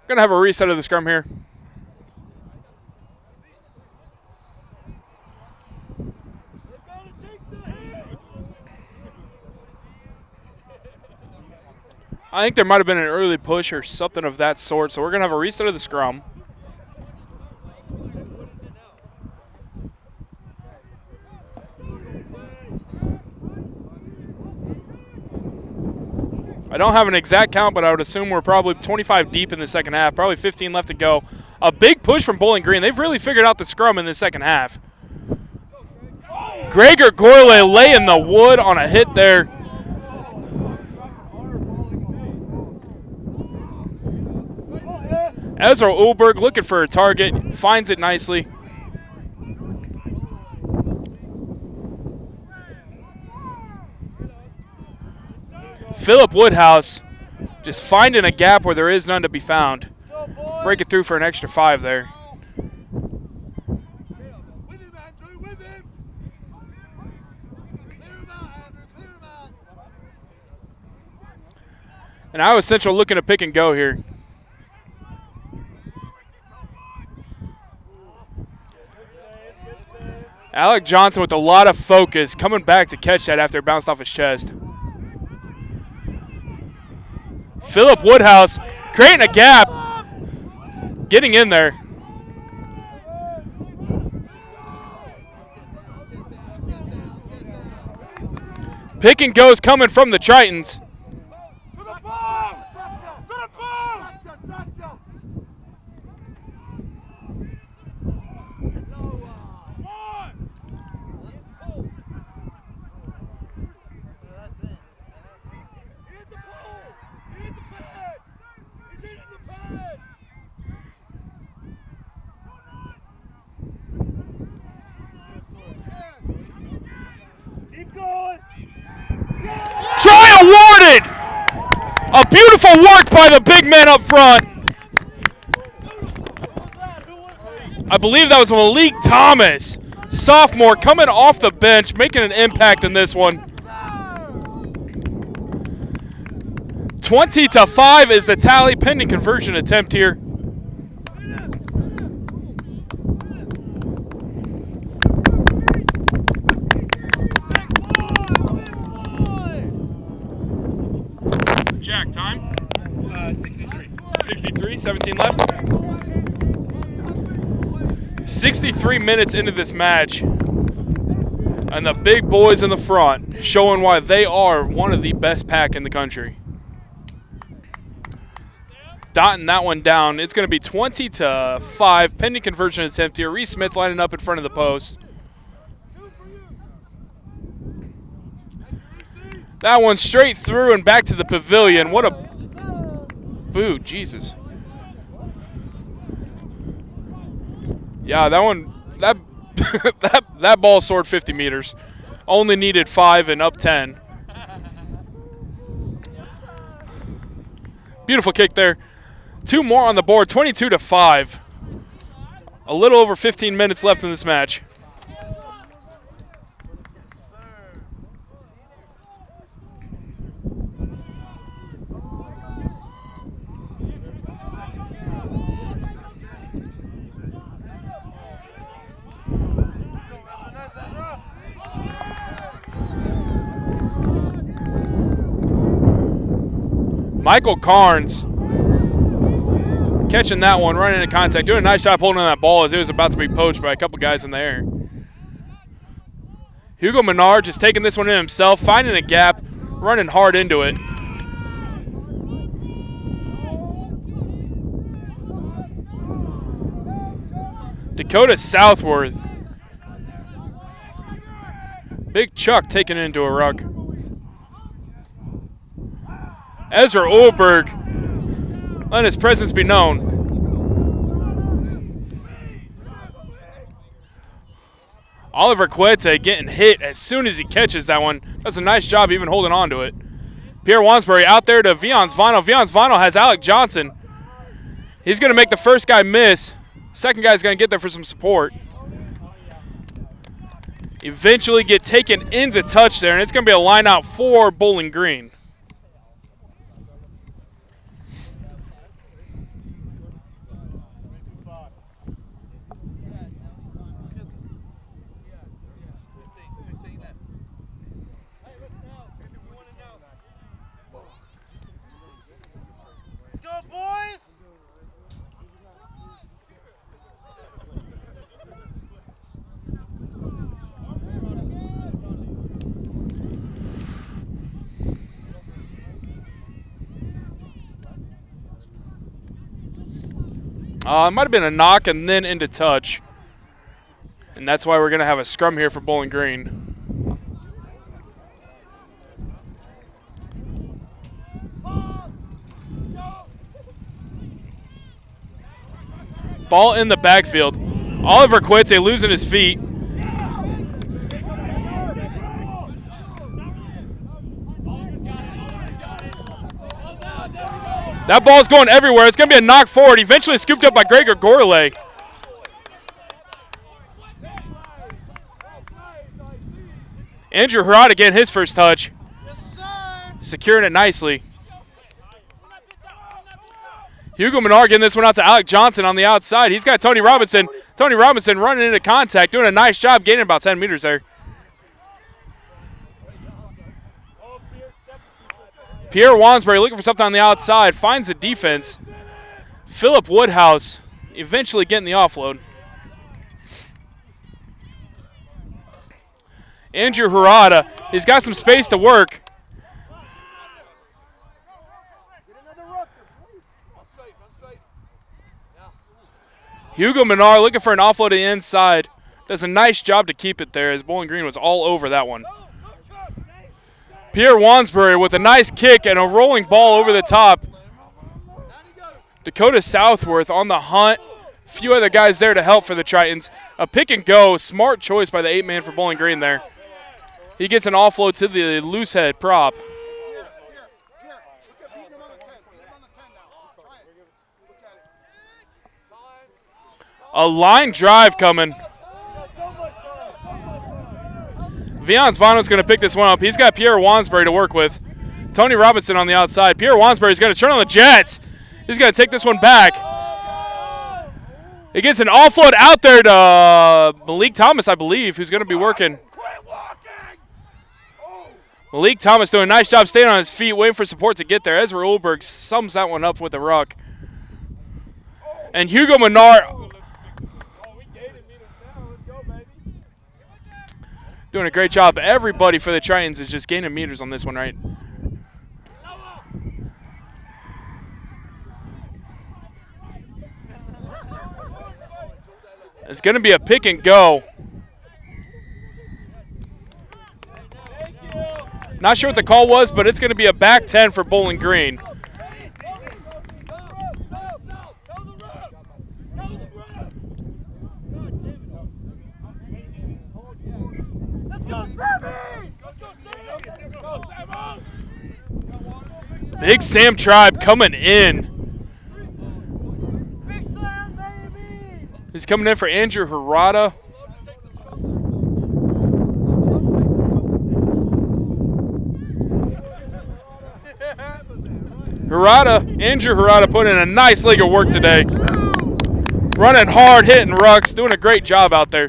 Speaker 1: Gonna have a reset of the scrum here. I think there might have been an early push or something of that sort, so we're going to have a reset of the scrum. I don't have an exact count, but I would assume we're probably 25 deep in the second half, probably 15 left to go. A big push from Bowling Green. They've really figured out the scrum in the second half. Gregor Gorley laying the wood on a hit there. Ezra Ulberg looking for a target, finds it nicely. Philip Woodhouse just finding a gap where there is none to be found. Break it through for an extra 5 there. And Iowa Central looking to pick and go here. Alec Johnson with a lot of focus, coming back to catch that after it bounced off his chest. Philip Woodhouse creating a gap, getting in there. Pick and goes coming from the Tritons. Try awarded! A beautiful work by the big man up front. I believe that was Malik Thomas, sophomore, coming off the bench, making an impact in this one. 20-5 is the tally, pending conversion attempt here. Jack, time? 63. 63, 17 left. 63 minutes into this match. And the big boys in the front showing why they are one of the best pack in the country. Dotting that one down. It's going to be 20-5, pending conversion attempt here. Reese Smith lining up in front of the post. That one straight through and back to the pavilion. What a boo, Jesus. Yeah, that one, that ball soared 50 meters. Only needed 5 and up 10. Beautiful kick there. 2 more on the board, 22-5. A little over 15 minutes left in this match. Michael Carnes catching that one, running into contact, doing a nice job holding on that ball as it was about to be poached by a couple guys in the air. Hugo Menard just taking this one in himself, finding a gap, running hard into it. Dakota Southworth. Big Chuck taking it into a ruck. Ezra Ulberg letting his presence be known. Oliver Cuete getting hit as soon as he catches that one. Does a nice job even holding on to it. Pierre Wansbury out there to Vions Vinyl. Vions Vinyl has Alec Johnson. He's going to make the first guy miss. Second guy's going to get there for some support. Eventually get taken into touch there, and it's going to be a line out for Bowling Green. It might have been a knock and then into touch. And that's why we're going to have a scrum here for Bowling Green. Ball in the backfield. Oliver quits, they losing his feet. That ball's going everywhere. It's going to be a knock forward. Eventually scooped up by Gregor Gorley. Andrew Harada getting his first touch. Securing it nicely. Hugo Menard getting this one out to Alec Johnson on the outside. He's got Tony Robinson. Tony Robinson running into contact, doing a nice job, gaining about 10 meters there. Pierre Wansbury looking for something on the outside, finds the defense. Philip Woodhouse eventually getting the offload. Andrew Harada, he's got some space to work. Hugo Menard looking for an offload to the inside. Does a nice job to keep it there as Bowling Green was all over that one. Pierre Wansbury with a nice kick and a rolling ball over the top. Dakota Southworth on the hunt. A few other guys there to help for the Tritons. A pick and go. Smart choice by the 8-man for Bowling Green there. He gets an offload to the loose head prop. A line drive coming. Vion Zvano's going to pick this one up. He's got Pierre Wansbury to work with. Tony Robinson on the outside. Pierre Wansbury's going to turn on the Jets. He's going to take this one back. He gets an offload out there to Malik Thomas, I believe, who's going to be working. Malik Thomas doing a nice job staying on his feet, waiting for support to get there. Ezra Ulberg sums that one up with a ruck. And Hugo Menard doing a great job. Everybody for the Tritons is just gaining meters on this one, right? It's going to be a pick and go. Not sure what the call was, but it's going to be a back 10 for Bowling Green. Big Sam Tribe coming in. He's coming in for Andrew Harada. Andrew Harada put in a nice leg of work today. Running hard, hitting rucks, doing a great job out there.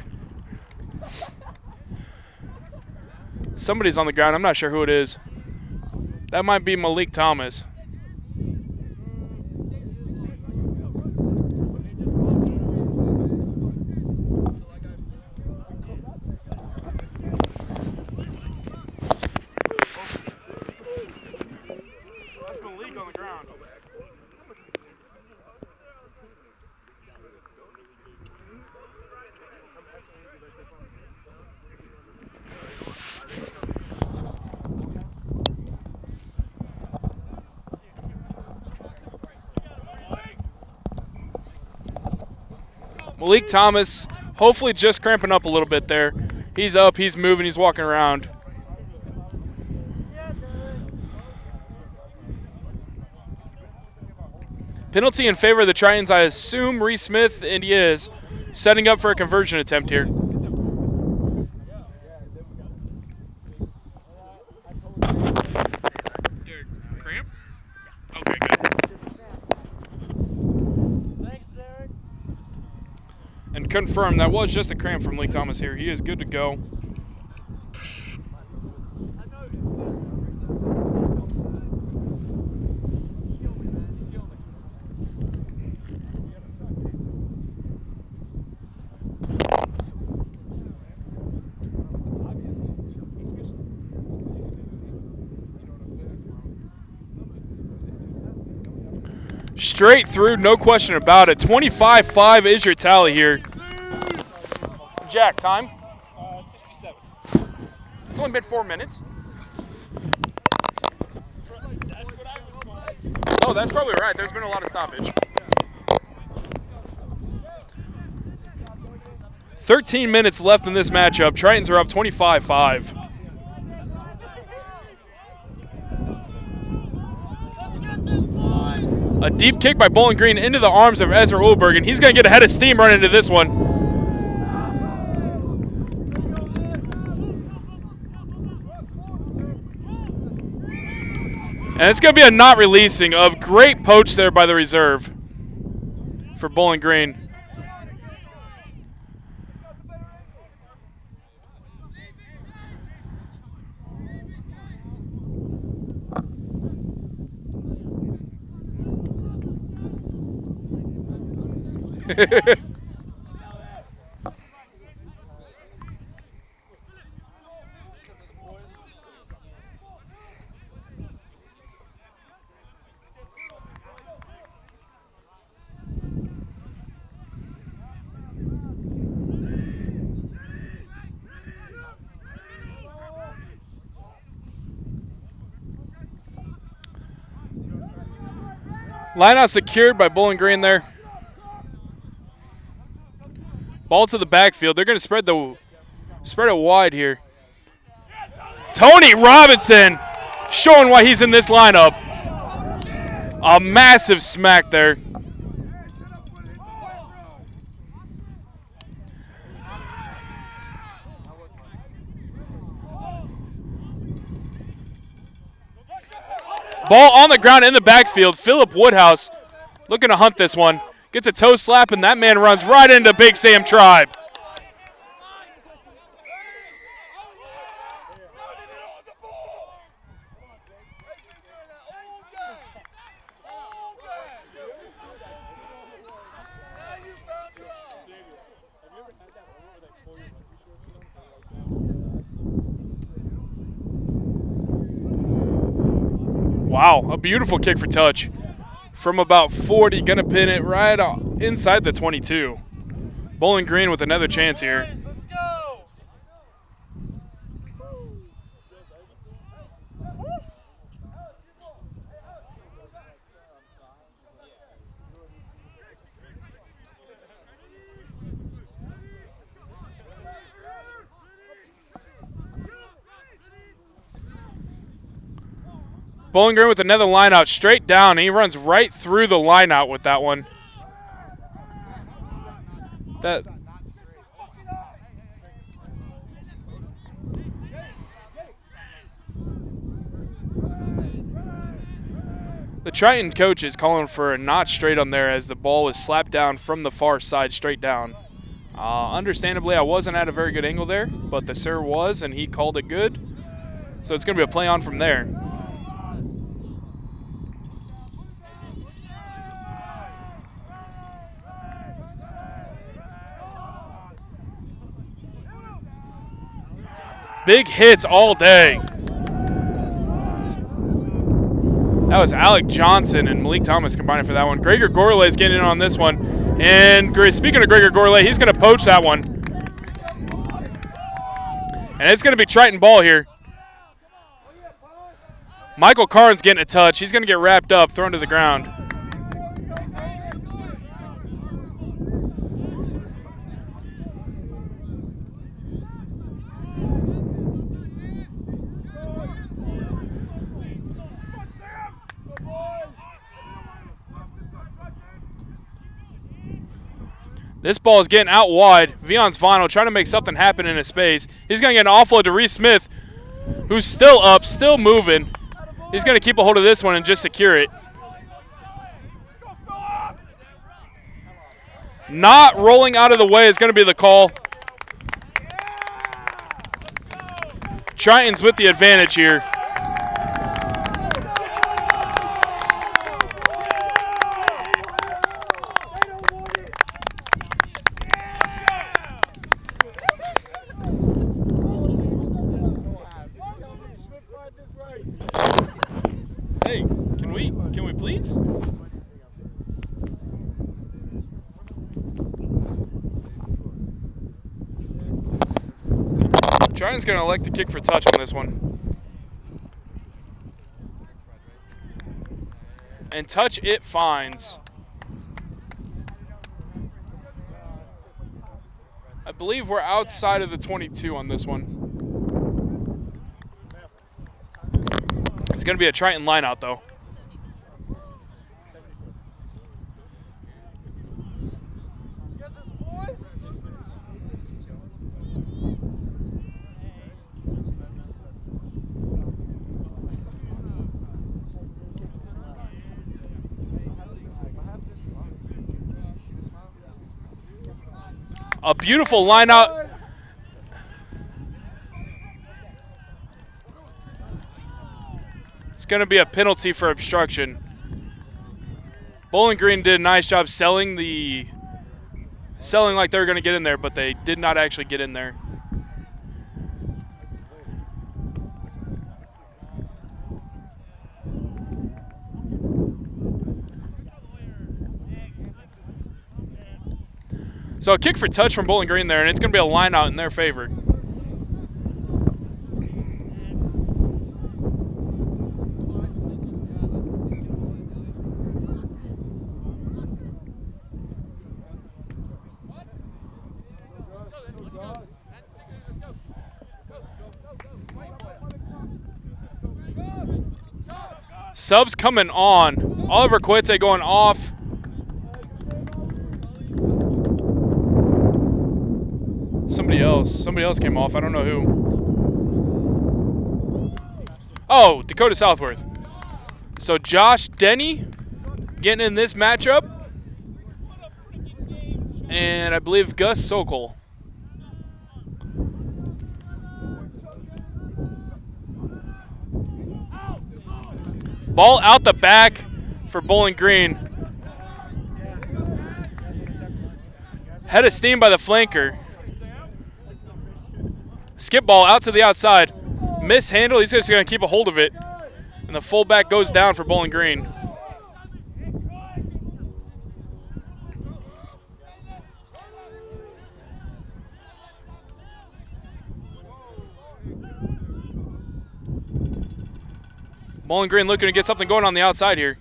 Speaker 1: Somebody's on the ground. I'm not sure who it is. That might be Malik Thomas. That's Malik on the ground. Malik Thomas, hopefully just cramping up a little bit there. He's up, he's moving, he's walking around. Penalty in favor of the Tritons, I assume Reese Smith, and he is setting up for a conversion attempt here. Cramp? Okay, good. And confirm that was just a cramp from Malik Thomas here. He is good to go. Straight through, no question about it. 25-5 is your tally here. Jack, time? 67. It's only been 4 minutes. Oh, that's probably right. There's been a lot of stoppage. 13 minutes left in this matchup. Tritons are up 25-5. A deep kick by Bowling Green into the arms of Ezra Ulberg, and he's going to get a head of steam running into this one. And it's going to be a not releasing of great poach there by the reserve for Bowling Green. Lineout secured by Bowling Green there. Ball to the backfield. They're going to spread it wide here. Tony Robinson showing why he's in this lineup. A massive smack there. Ball on the ground in the backfield. Phillip Woodhouse looking to hunt this one. Gets a toe slap, and that man runs right into Big Sam Tribe. Wow, a beautiful kick for touch. From about 40, gonna pin it right inside the 22. Bowling Green with another chance here.
Speaker 3: Let's go.
Speaker 1: Bowling Green with another line out straight down. He runs right through the line out with that one. The Triton coach is calling for a not straight on there as the ball is slapped down from the far side straight down. Understandably, I wasn't at a very good angle there, but the sir was, and he called it good. So it's going to be a play on from there. Big hits all day. That was Alec Johnson and Malik Thomas combining for that one. Gregor Gourlay is getting in on this one. And speaking of Gregor Gourlay, he's going to poach that one. And it's going to be Triton ball here. Michael Carnes getting a touch. He's going to get wrapped up, thrown to the ground. This ball is getting out wide. Vion Zvano trying to make something happen in his space. He's going to get an offload to Reese Smith, who's still up, still moving. He's going to keep a hold of this one and just secure it. Not rolling out of the way is going to be the call. Tritons with the advantage here. Hey, can we please? Tritons going to elect to kick for touch on this one. And touch it finds. I believe we're outside of the 22 on this one. It's going to be a Triton lineout, though. A beautiful line out. It's going to be a penalty for obstruction. Bowling Green did a nice job selling like they were going to get in there, but they did not actually get in there. So a kick for touch from Bowling Green there, and it's going to be a line out in their favor. Subs coming on. Oliver Quete going off. Somebody else came off. I don't know who. Oh, Dakota Southworth. So Josh Denny getting in this matchup. And I believe Gus Sokol. Ball out the back for Bowling Green. Head of steam by the flanker. Skip ball out to the outside. Mishandle. He's just going to keep a hold of it. And the fullback goes down for Bowling Green. Bowling Green looking to get something going on the outside here.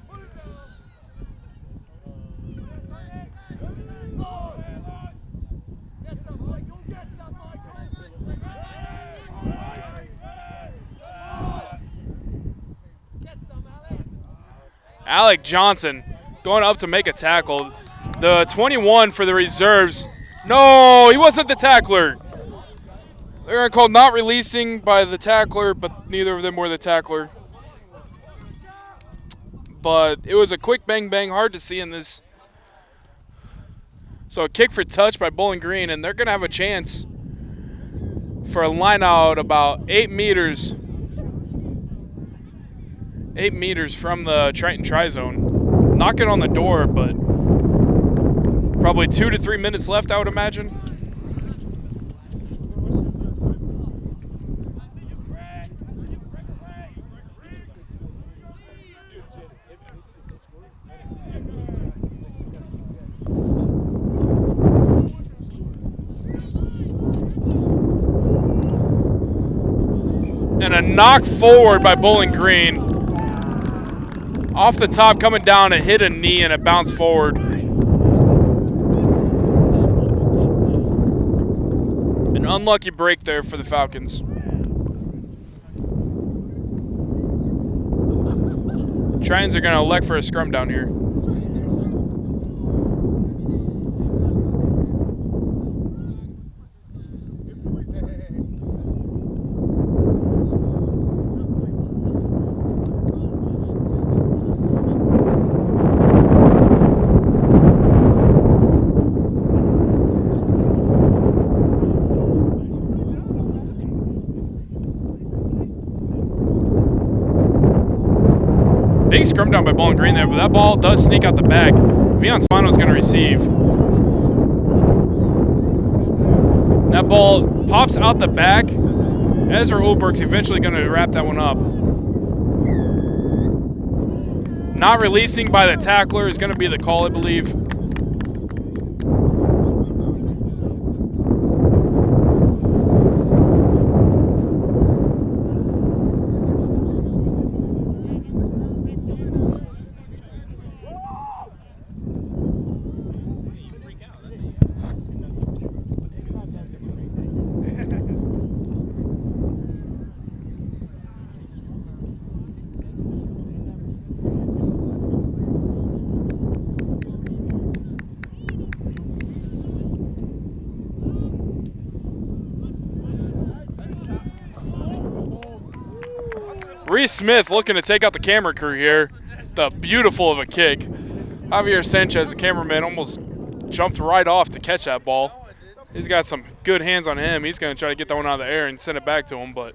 Speaker 1: Alec Johnson going up to make a tackle. The 21 for the reserves. No, he wasn't the tackler. They're going to call not releasing by the tackler, but neither of them were the tackler. But it was a quick bang bang, hard to see in this. So a kick for touch by Bowling Green, and they're going to have a chance for a line out about 8 meters. 8 meters from the Triton Tri-Zone. Knocking on the door, but probably 2 to 3 minutes left, I would imagine. And a knock forward by Bowling Green. Off the top, coming down, it hit a knee and it bounced forward. An unlucky break there for the Falcons. Tritons are going to elect for a scrum down here. Big scrum down by Bowling Green there, but that ball does sneak out the back. Vion Spano is going to receive. That ball pops out the back. Ezra Ulberg's eventually going to wrap that one up. Not releasing by the tackler is going to be the call, I believe. Reese Smith looking to take out the camera crew here. The beautiful of a kick. Javier Sanchez, the cameraman, almost jumped right off to catch that ball. He's got some good hands on him. He's going to try to get that one out of the air and send it back to him, but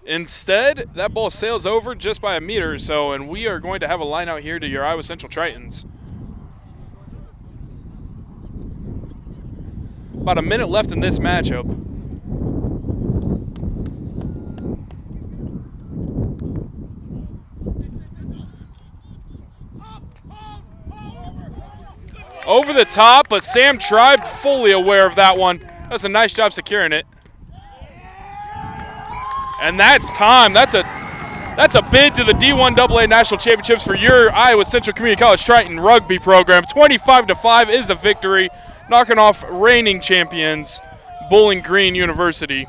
Speaker 1: instead, that ball sails over just by a meter or so, and we are going to have a line out here to your Iowa Central Tritons. About a minute left in this matchup. Over the top, but Sam Tribe fully aware of that one. That's a nice job securing it. And that's time. That's a bid to the D1AA National Championships for your Iowa Central Community College Triton rugby program. 25-5 is a victory, knocking off reigning champions Bowling Green University.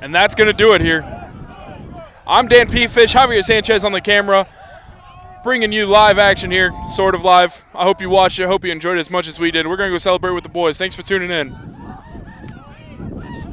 Speaker 1: And that's going to do it here. I'm Dan P. Fish, Javier Sanchez on the camera, bringing you live action here, sort of live. I hope you watched it. I hope you enjoyed it as much as we did. We're going to go celebrate with the boys. Thanks for tuning in.